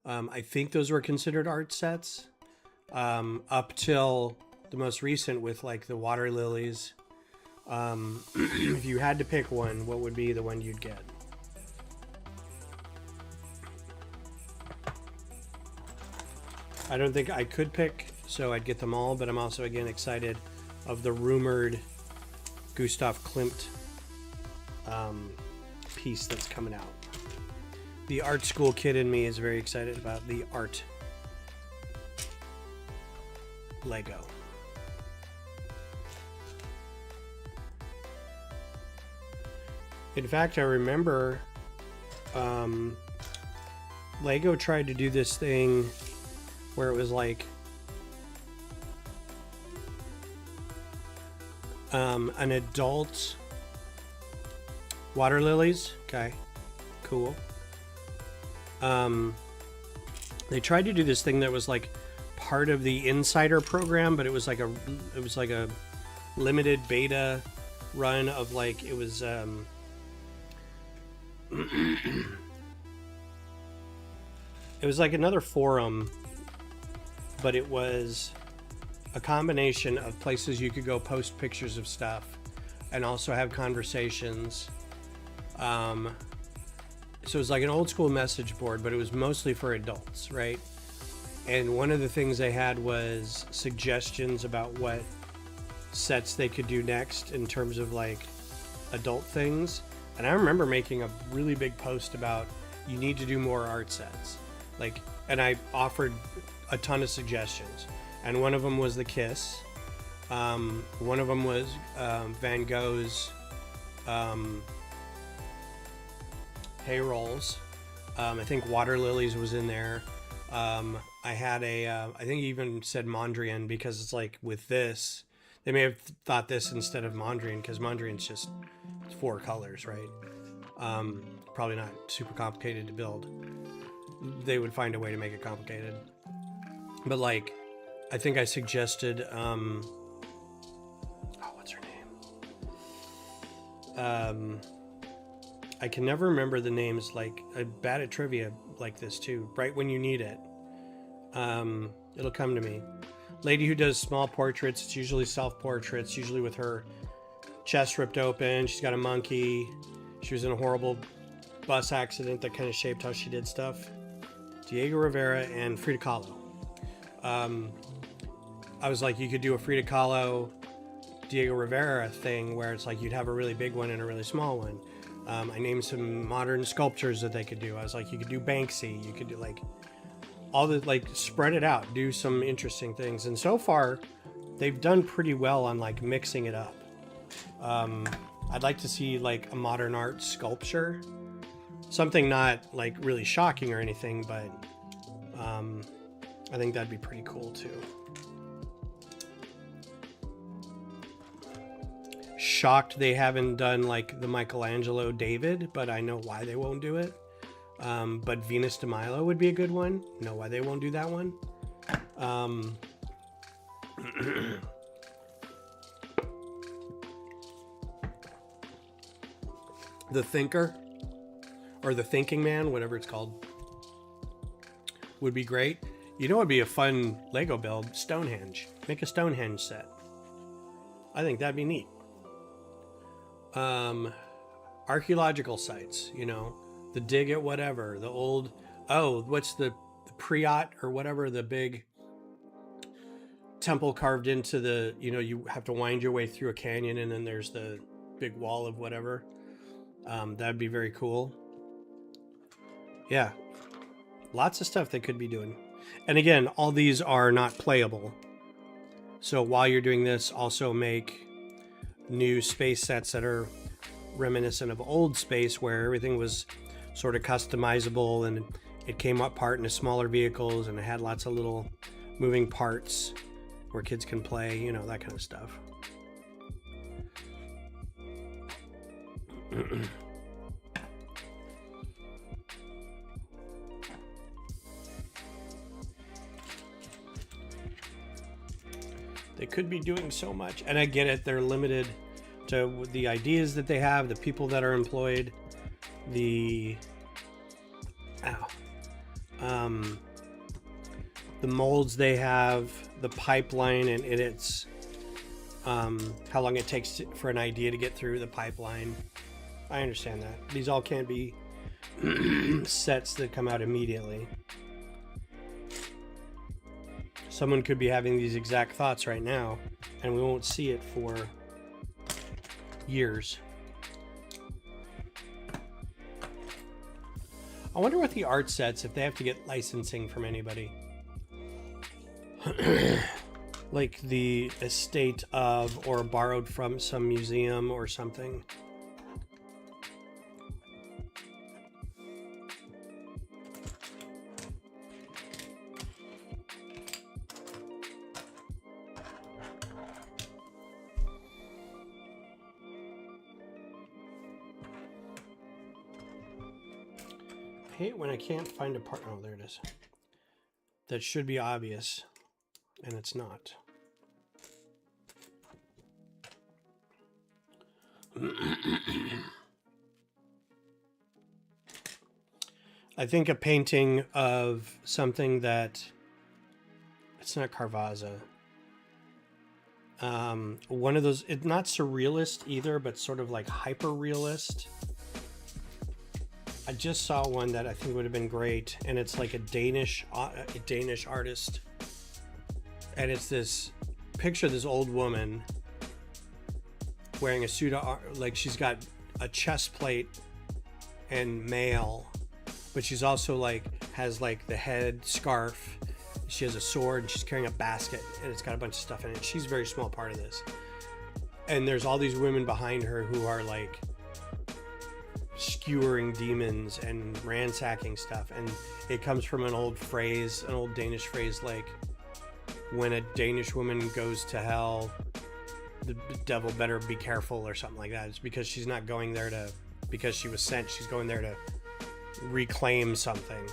I think those were considered art sets, up till the most recent with like the water lilies. If you had to pick one, what would be the one you'd get? I don't think I could pick, so I'd get them all, but I'm also again excited of the rumored Gustav Klimt piece that's coming out. The art school kid in me is very excited about the art Lego. In fact, I remember Lego tried to do this thing where it was like an adult water lilies. Okay, cool. They tried to do this thing that was like part of the Insider program, but it was like a limited beta run of like, it was it was like another forum, but it was a combination of places you could go post pictures of stuff and also have conversations. So it was like an old school message board, but it was mostly for adults, right? And one of the things they had was suggestions about what sets they could do next in terms of like adult things. And I remember making a really big post about, you need to do more art sets. Like, and I offered a ton of suggestions. And one of them was the Kiss. One of them was Van Gogh's payrolls. I think water lilies was in there. I had I think even said Mondrian, because it's like with this, they may have thought this instead of Mondrian, because Mondrian's just 4 colors, right? Probably not super complicated to build. They would find a way to make it complicated. But like, I think I suggested, what's her name? I can never remember the names. Like, I'm bad at trivia like this too. Right when you need it, it'll come to me. Lady who does small portraits. It's usually self-portraits, usually with her chest ripped open. She's got a monkey. She was in a horrible bus accident that kind of shaped how she did stuff. Diego Rivera and Frida Kahlo. I was like, you could do a Frida Kahlo, Diego Rivera thing where it's like you'd have a really big one and a really small one. I named some modern sculptures that they could do. I was like, you could do Banksy, you could do like all the, like, spread it out, do some interesting things. And so far they've done pretty well on like mixing it up. I'd like to see like a modern art sculpture, something not like really shocking or anything, but I think that'd be pretty cool too. Shocked they haven't done like the Michelangelo David, but I know why they won't do it. But Venus de Milo would be a good one. Know why they won't do that one. The Thinker, or the Thinking Man, whatever it's called, would be great. You know, it'd be a fun Lego build, Stonehenge. Make a Stonehenge set. I think that'd be neat. Archaeological sites, you know, the dig at whatever, the old, what's the Priot or whatever, the big temple carved into the, you know, you have to wind your way through a canyon and then there's the big wall of whatever. That'd be very cool. Yeah, lots of stuff they could be doing. And again, all these are not playable. So while you're doing this, also make new space sets that are reminiscent of old space where everything was sort of customizable and it came apart into smaller vehicles and it had lots of little moving parts where kids can play, you know, that kind of stuff. They could be doing so much, and I get it, they're limited to the ideas that they have, the people that are employed, the molds they have, the pipeline, and it's how long it takes for an idea to get through the pipeline. I understand that. These all can't be sets that come out immediately. Someone could be having these exact thoughts right now, and we won't see it for years. I wonder what the art sets, if they have to get licensing from anybody. Like the estate of, or borrowed from some museum or something. I hate when I can't find a part. Oh, there it is. That should be obvious, and it's not. I think a painting of something that, it's not Caravaggio. One of those, it's not surrealist either, but sort of like hyper realist. I just saw one that I think would have been great, and it's like a Danish artist, and it's this picture of this old woman wearing a suit of, like she's got a chest plate and mail, but she's also like has like the head scarf. She has a sword and she's carrying a basket and it's got a bunch of stuff in it. She's a very small part of this, and there's all these women behind her who are like skewering demons and ransacking stuff, and it comes from an old phrase, an old Danish phrase, like when a Danish woman goes to hell, the devil better be careful, or something like that. It's because she's not going there to, because she was sent, she's going there to reclaim something,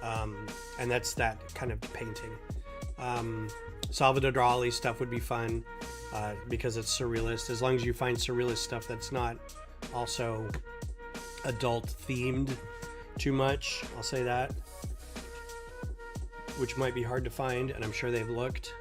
and that's that kind of painting. Salvador Dali stuff would be fun, because it's surrealist, as long as you find surrealist stuff that's not also adult themed too much, I'll say that, which might be hard to find, and I'm sure they've looked.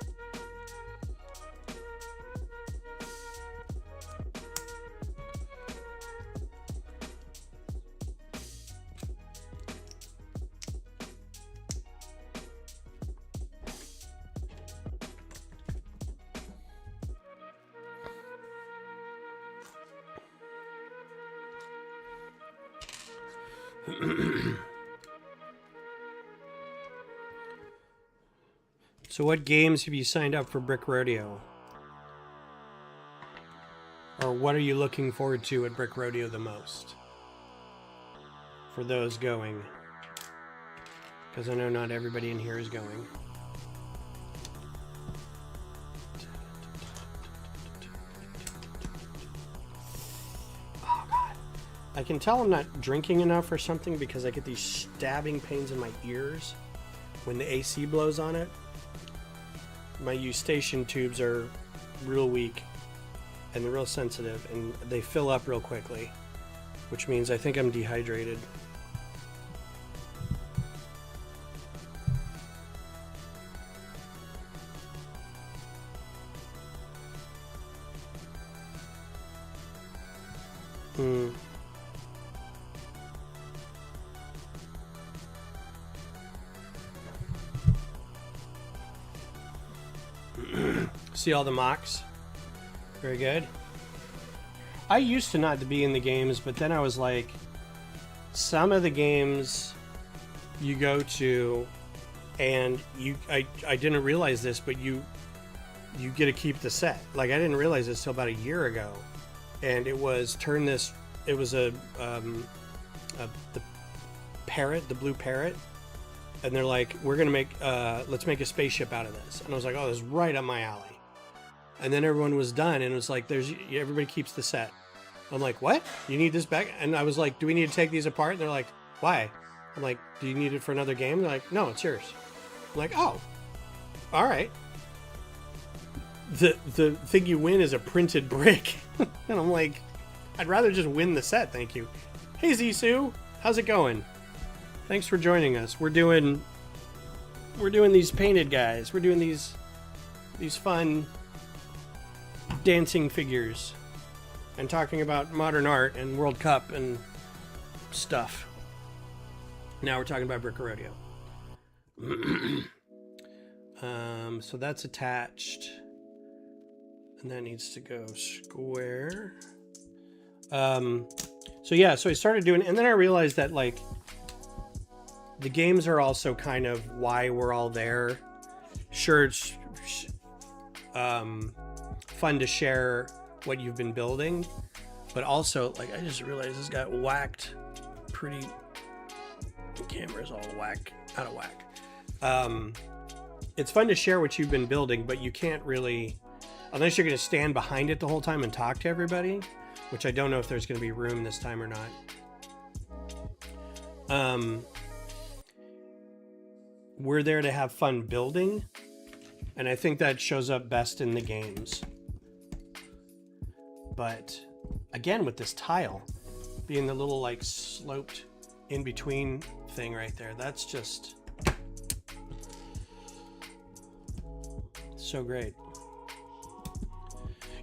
So what games have you signed up for Brick Rodeo? Or what are you looking forward to at Brick Rodeo the most? For those going. Because I know not everybody in here is going. Oh, God. I can tell I'm not drinking enough or something because I get these stabbing pains in my ears when the AC blows on it. My eustachian tubes are real weak and they're real sensitive and they fill up real quickly, which means I think I'm dehydrated. See all the MOCs? Very good. I used to not to be in the games, but then I was like, some of the games you go to and I didn't realize this, but you get to keep the set. Like, I didn't realize this till about a year ago. And it was the parrot, the blue parrot. And they're like, we're going to let's make a spaceship out of this. And I was like, oh, this is right up my alley. And then everyone was done. And it was like, everybody keeps the set. I'm like, what? You need this back? And I was like, do we need to take these apart? And they're like, why? I'm like, do you need it for another game? They're like, no, it's yours. I'm like, oh, all right. The thing you win is a printed brick. And I'm like, I'd rather just win the set, thank you. Hey, Zissou, how's it going? Thanks for joining us. We're doing these painted guys. We're doing these fun dancing figures and talking about modern art and World Cup and stuff. Now we're talking about Brick Rodeo. So that's attached. And that needs to go square. So yeah, so I started doing, and then I realized that like the games are also kind of why we're all there. Sure, it's fun to share what you've been building, but also like I just realized this got whacked pretty. The camera's all out of whack. It's fun to share what you've been building, but you can't really, unless you're going to stand behind it the whole time and talk to everybody, which I don't know if there's going to be room this time or not. We're there to have fun building, and I think that shows up best in the games. But again, with this tile being the little like sloped in between thing right there, that's just so great.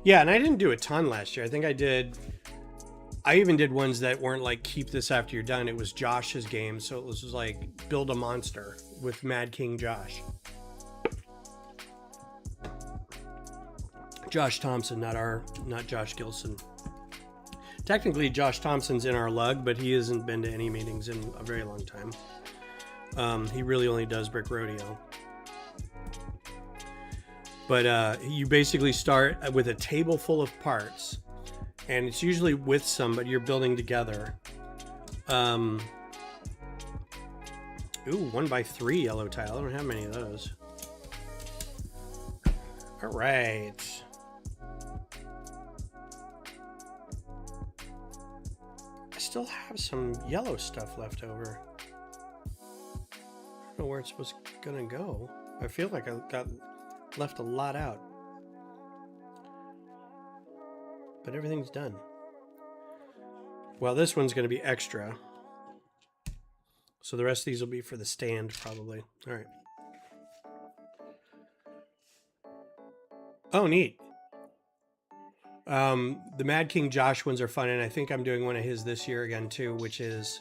Yeah, and I didn't do a ton last year. I think I even did ones that weren't like keep this after you're done. It was Josh's game, so it was like build a monster with Mad King Josh. Josh Thompson, not Josh Gilson. Technically, Josh Thompson's in our lug, but he hasn't been to any meetings in a very long time. He really only does Brick Rodeo. But you basically start with a table full of parts, and it's usually with somebody you're building together. Ooh, 1x3 yellow tile. I don't have many of those. All right. I still have some yellow stuff left over. I don't know where it's gonna go. I feel like I left a lot out, but everything's done. Well, this one's going to be extra, so the rest of these will be for the stand probably. All right. Oh, neat. The Mad King Josh ones are fun, and I think I'm doing one of his this year again too, which is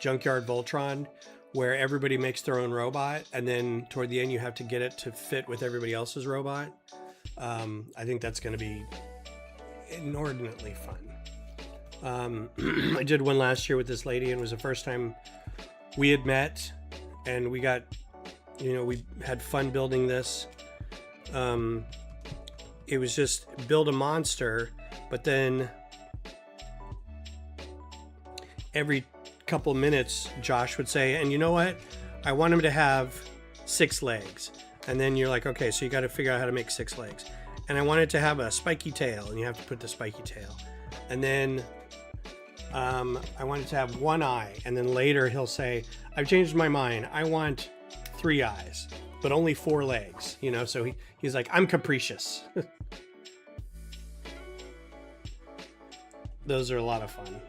Junkyard Voltron, where everybody makes their own robot, and then toward the end you have to get it to fit with everybody else's robot. I think that's going to be inordinately fun. I did one last year with this lady, and it was the first time we had met, and we got, we had fun building this. it was just build a monster, but then every couple minutes Josh would say, and you know what, I want him to have 6 legs. And then you're like, okay, so you got to figure out how to make 6 legs. And I want it to have a spiky tail, and you have to put the spiky tail. And then I want it to have 1 eye, and then later he'll say, I've changed my mind, I want 3 eyes but only 4 legs, you know. So he's like, I'm capricious. Those are a lot of fun.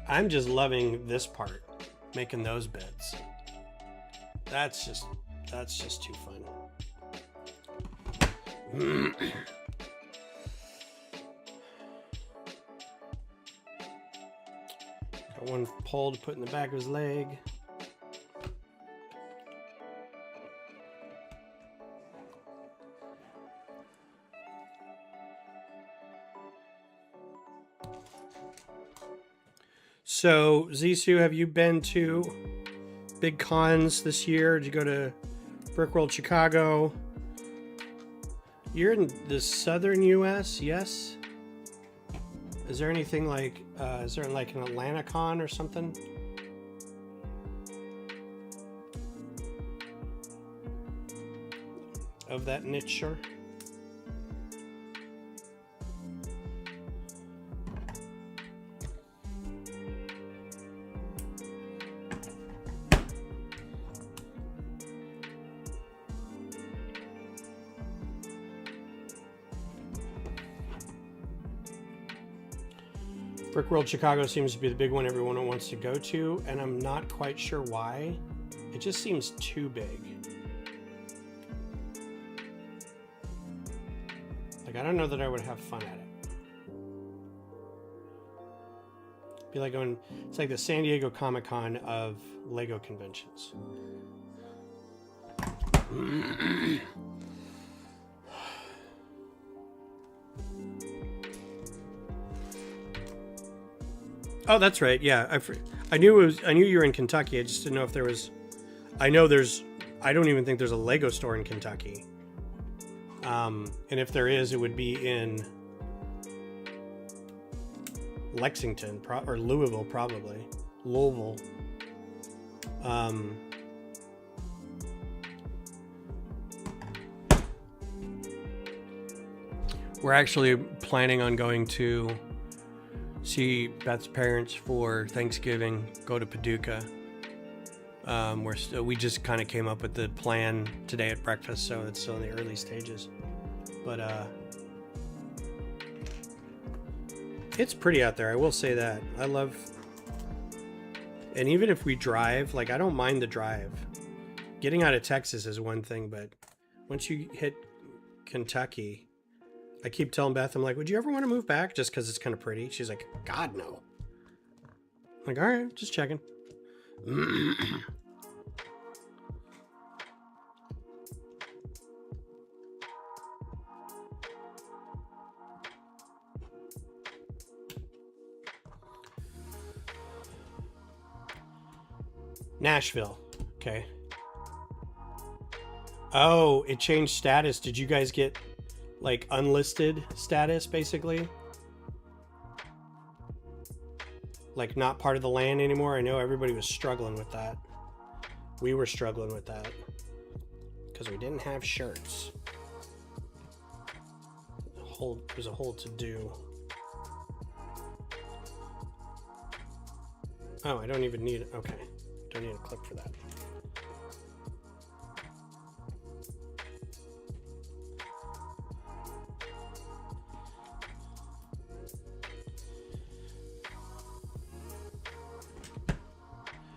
I'm just loving this part, making those bits. That's just too fun. Got one pole to put in the back of his leg. So, Zissou, have you been to big cons this year? Did you go to Brick World Chicago? You're in the southern U.S., yes? Is there anything like, is there like an Atlanta con or something? Of that nature? Brick World Chicago seems to be the big one everyone wants to go to, and I'm not quite sure why. It just seems too big. Like, I don't know that I would have fun at it. Be like going, it's like the San Diego Comic-Con of Lego conventions. Oh, that's right. Yeah, I knew it was. I knew you were in Kentucky. I just didn't know if there was. I know there's. I don't even think there's a Lego store in Kentucky. And if there is, it would be in Lexington or Louisville, probably Louisville. We're actually planning on going to see Beth's parents for Thanksgiving, go to Paducah. We just kind of came up with the plan today at breakfast, so it's still in the early stages. But it's pretty out there, I will say that. I love, and even if we drive, like, I don't mind the drive. Getting out of Texas is one thing, but once you hit Kentucky, I keep telling Beth, I'm like, would you ever want to move back just because it's kind of pretty? She's like, God, no. I'm like, all right, just checking. Nashville. Okay. Oh, it changed status. Did you guys get like unlisted status, basically? Like not part of the land anymore? I know everybody was struggling with that. We were struggling with that because we didn't have shirts. It was a whole to-do. Oh, I don't even need it. Okay. Don't need a clip for that.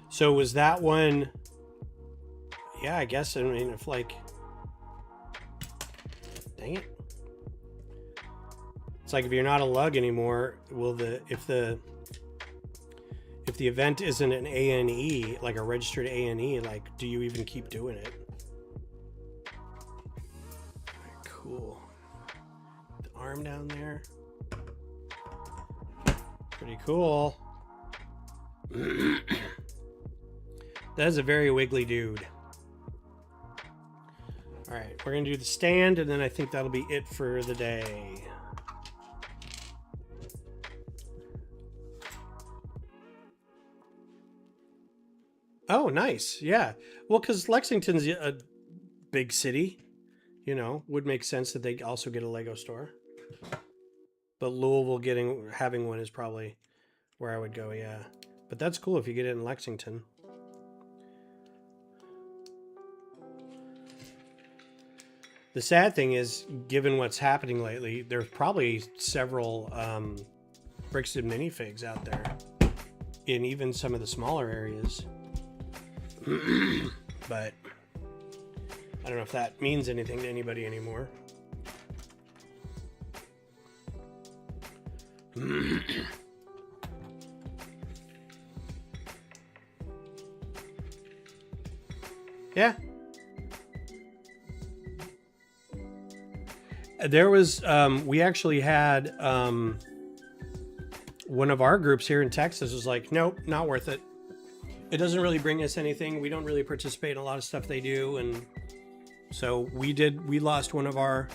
So was that one? Yeah, I guess. I mean, if like, dang it, it's like if you're not a lug anymore, if the event isn't an A&E, like a registered A&E, like, do you even keep doing it? arm down there. Pretty cool. That is a very wiggly dude. All right, we're gonna do the stand, and then I think that'll be it for the day. Oh, nice. Yeah. Well, because Lexington's a big city, you know, would make sense that they also get a Lego store. But Louisville having one is probably where I would go, yeah. But that's cool if you get it in Lexington. The sad thing is, given what's happening lately, there's probably several bricks and minifigs out there in even some of the smaller areas. But I don't know if that means anything to anybody anymore. Yeah. There was, we actually had one of our groups here in Texas was like, nope, not worth it. It doesn't really bring us anything. We don't really participate in a lot of stuff they do. And so we lost one of our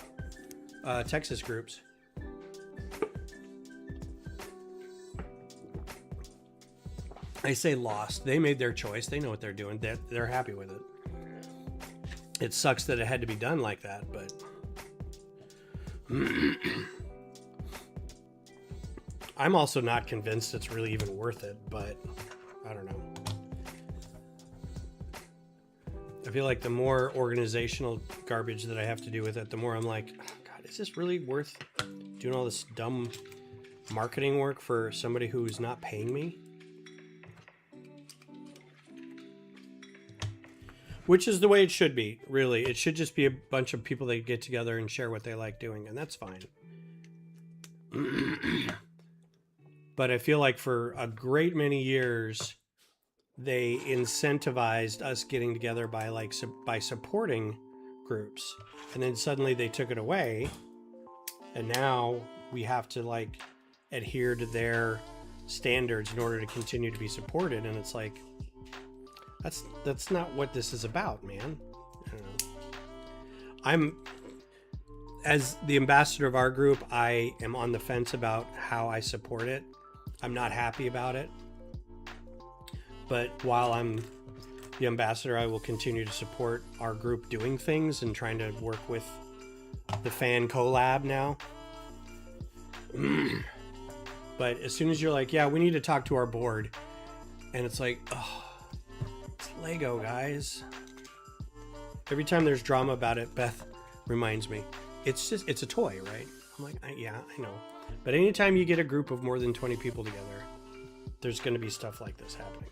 Texas groups. I say lost. They made their choice. They know what they're doing. They're happy with it. It sucks that it had to be done like that, but I'm also not convinced it's really even worth it, but I don't know. I feel like the more organizational garbage that I have to do with it, the more I'm like, oh God, is this really worth doing all this dumb marketing work for somebody who's not paying me? Which is the way it should be, really. It should just be a bunch of people that get together and share what they like doing, and that's fine. But I feel like for a great many years, they incentivized us getting together by supporting groups, and then suddenly they took it away, and now we have to adhere to their standards in order to continue to be supported, and it's like, that's not what this is about, man. I don't know. As the ambassador of our group, I am on the fence about how I support it. I'm not happy about it. But while I'm the ambassador, I will continue to support our group doing things and trying to work with the fan collab now. But as soon as you're like, yeah, we need to talk to our board, and it's like, oh, it's Lego, guys. Every time there's drama about it, Beth reminds me, it's a toy, right? I'm like, yeah, I know. But anytime you get a group of more than 20 people together, there's going to be stuff like this happening.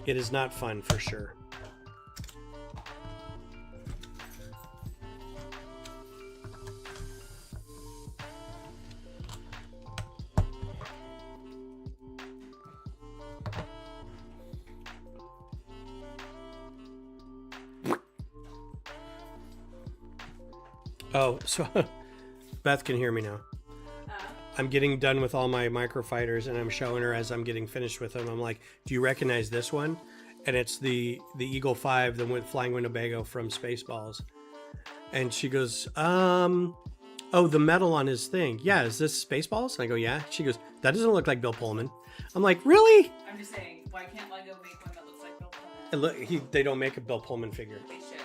It is not fun, for sure. Oh, so Beth can hear me now. I'm getting done with all my microfighters, and I'm showing her as I'm getting finished with them. I'm like, do you recognize this one? And it's the Eagle 5, the Flying Winnebago from Spaceballs. And she goes, oh, the metal on his thing. Yeah, is this Spaceballs? And I go, yeah. She goes, that doesn't look like Bill Pullman. I'm like, really? I'm just saying, why can't Lego make one that looks like Bill Pullman? And look, they don't make a Bill Pullman figure. They should.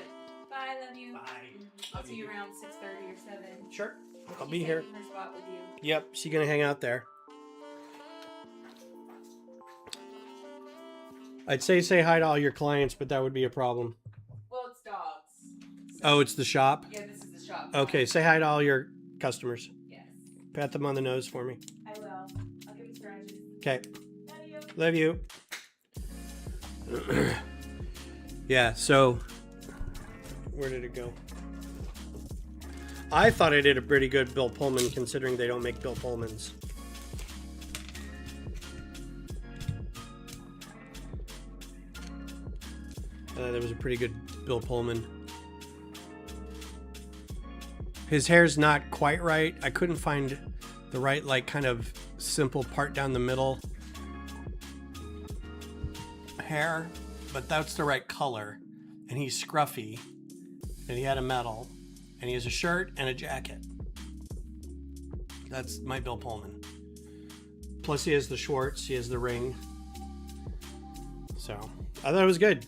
Bye, love you. Bye. I'll see you around 6:30 or 7. Sure. I'll be here. Her spot with you. Yep, she's gonna hang out there. I'd say hi to all your clients, but that would be a problem. Well, it's dogs. So Oh, it's the shop? yeah, this is the shop. Okay, say hi to all your customers. Yes. Pat them on the nose for me. I will. I'll give you scratches. Okay. Love you. Love you. Yeah, so where did it go? I thought I did a pretty good Bill Pullman considering they don't make Bill Pullmans. That was a pretty good Bill Pullman. His hair's not quite right. I couldn't find the right, like, kind of simple part down the middle hair, but that's the right color. And he's scruffy, and he had a medal, and he has a shirt and a jacket. That's my Bill Pullman. Plus he has the Schwartz, he has the ring. So I thought it was good.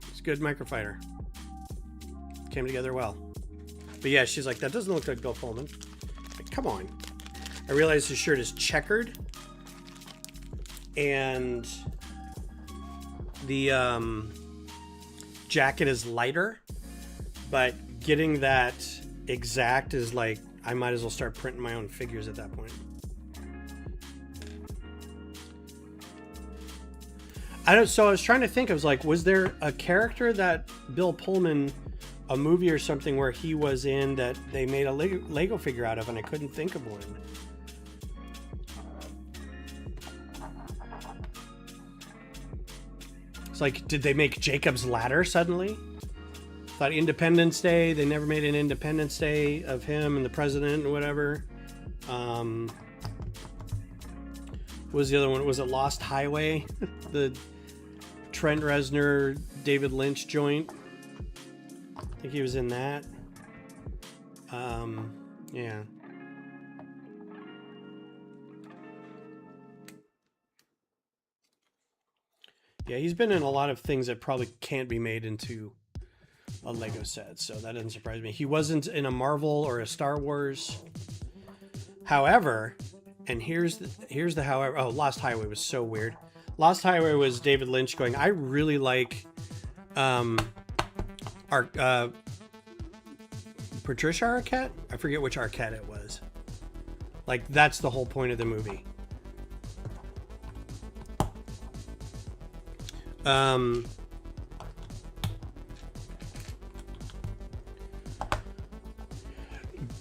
It's a good microfighter. Came together well. But yeah, she's like, that doesn't look like Bill Pullman. Like, come on. I realized his shirt is checkered. And the jacket is lighter. But getting that exact is like, I might as well start printing my own figures at that point. So I was trying to think, I was like, was there a character that Bill Pullman, a movie or something where he was in that they made a Lego figure out of, and I couldn't think of one. It's like, did they make Jacob's Ladder suddenly? Thought Independence Day, they never made an Independence Day of him and the president or whatever. What was the other one? Was it Lost Highway? The Trent Reznor, David Lynch joint. I think he was in that. Yeah. Yeah, he's been in a lot of things that probably can't be made into a Lego set, so that doesn't surprise me. He wasn't in a Marvel or a Star Wars. However, and here's the however. Oh, Lost Highway was so weird. Lost Highway was David Lynch going, I really like Patricia Arquette? I forget which Arquette it was. Like, that's the whole point of the movie.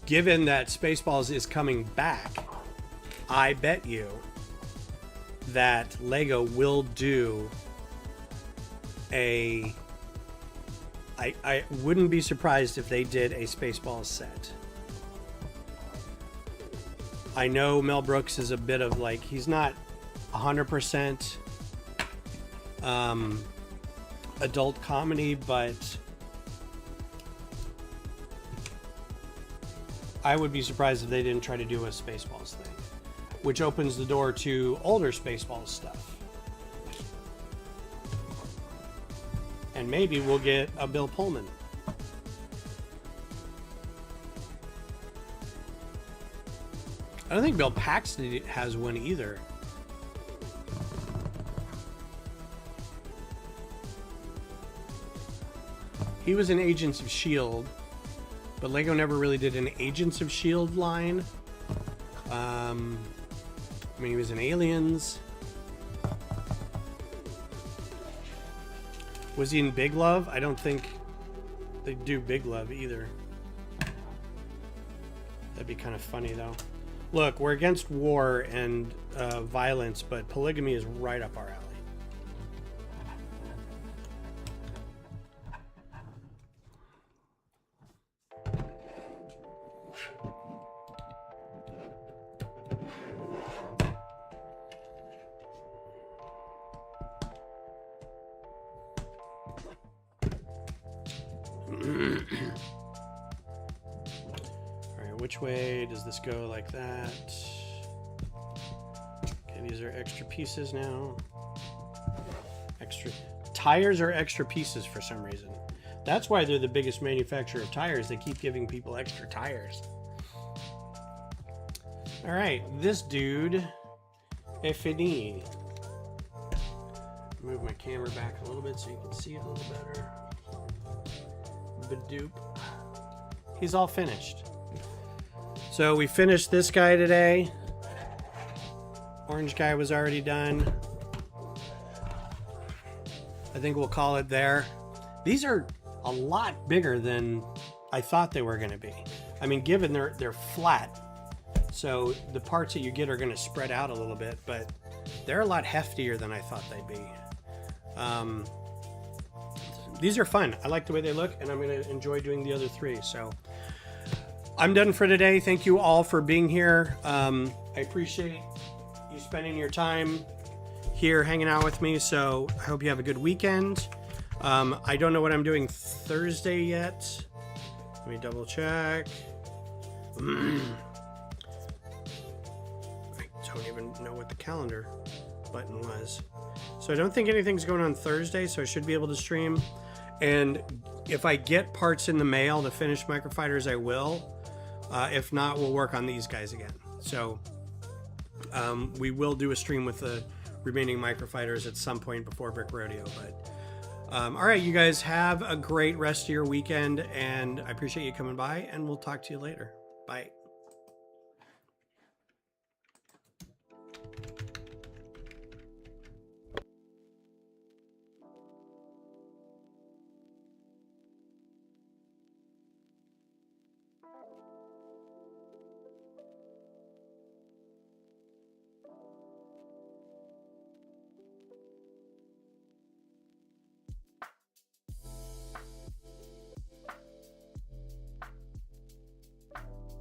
Given that Spaceballs is coming back, I bet you that Lego will do a... I wouldn't be surprised if they did a Spaceballs set. I know Mel Brooks is a bit of like, he's not 100% adult comedy, but I would be surprised if they didn't try to do a Spaceballs thing, which opens the door to older Spaceballs stuff. And maybe we'll get a Bill Pullman. I don't think Bill Paxton has one either. He was in Agents of S.H.I.E.L.D., but Lego never really did an Agents of S.H.I.E.L.D. line. I mean, he was in Aliens. Was he in Big Love? I don't think they do Big Love either. That'd be kind of funny, though. Look, we're against war and violence, but polygamy is right up our alley. Which way does this go? Like that. Okay, these are extra pieces now. Extra tires are extra pieces for some reason. That's why they're the biggest manufacturer of tires. They keep giving people extra tires. All right, this dude, Effini. Move my camera back a little bit so you can see it a little better. Badoop. He's all finished. So we finished this guy today. Orange guy was already done. I think we'll call it there. These are a lot bigger than I thought they were going to be. I mean, given they're flat, so the parts that you get are going to spread out a little bit, but they're a lot heftier than I thought they'd be. these are fun. I like the way they look, and I'm going to enjoy doing the other 3. So I'm done for today. Thank you all for being here. I appreciate you spending your time here hanging out with me. So I hope you have a good weekend. I don't know what I'm doing Thursday yet. Let me double check. I don't even know what the calendar button was. So I don't think anything's going on Thursday, so I should be able to stream. And if I get parts in the mail to finish Microfighters, I will. If not, we'll work on these guys again. So we will do a stream with the remaining Microfighters at some point before Brick Rodeo. But all right, you guys have a great rest of your weekend, and I appreciate you coming by, and we'll talk to you later. Bye.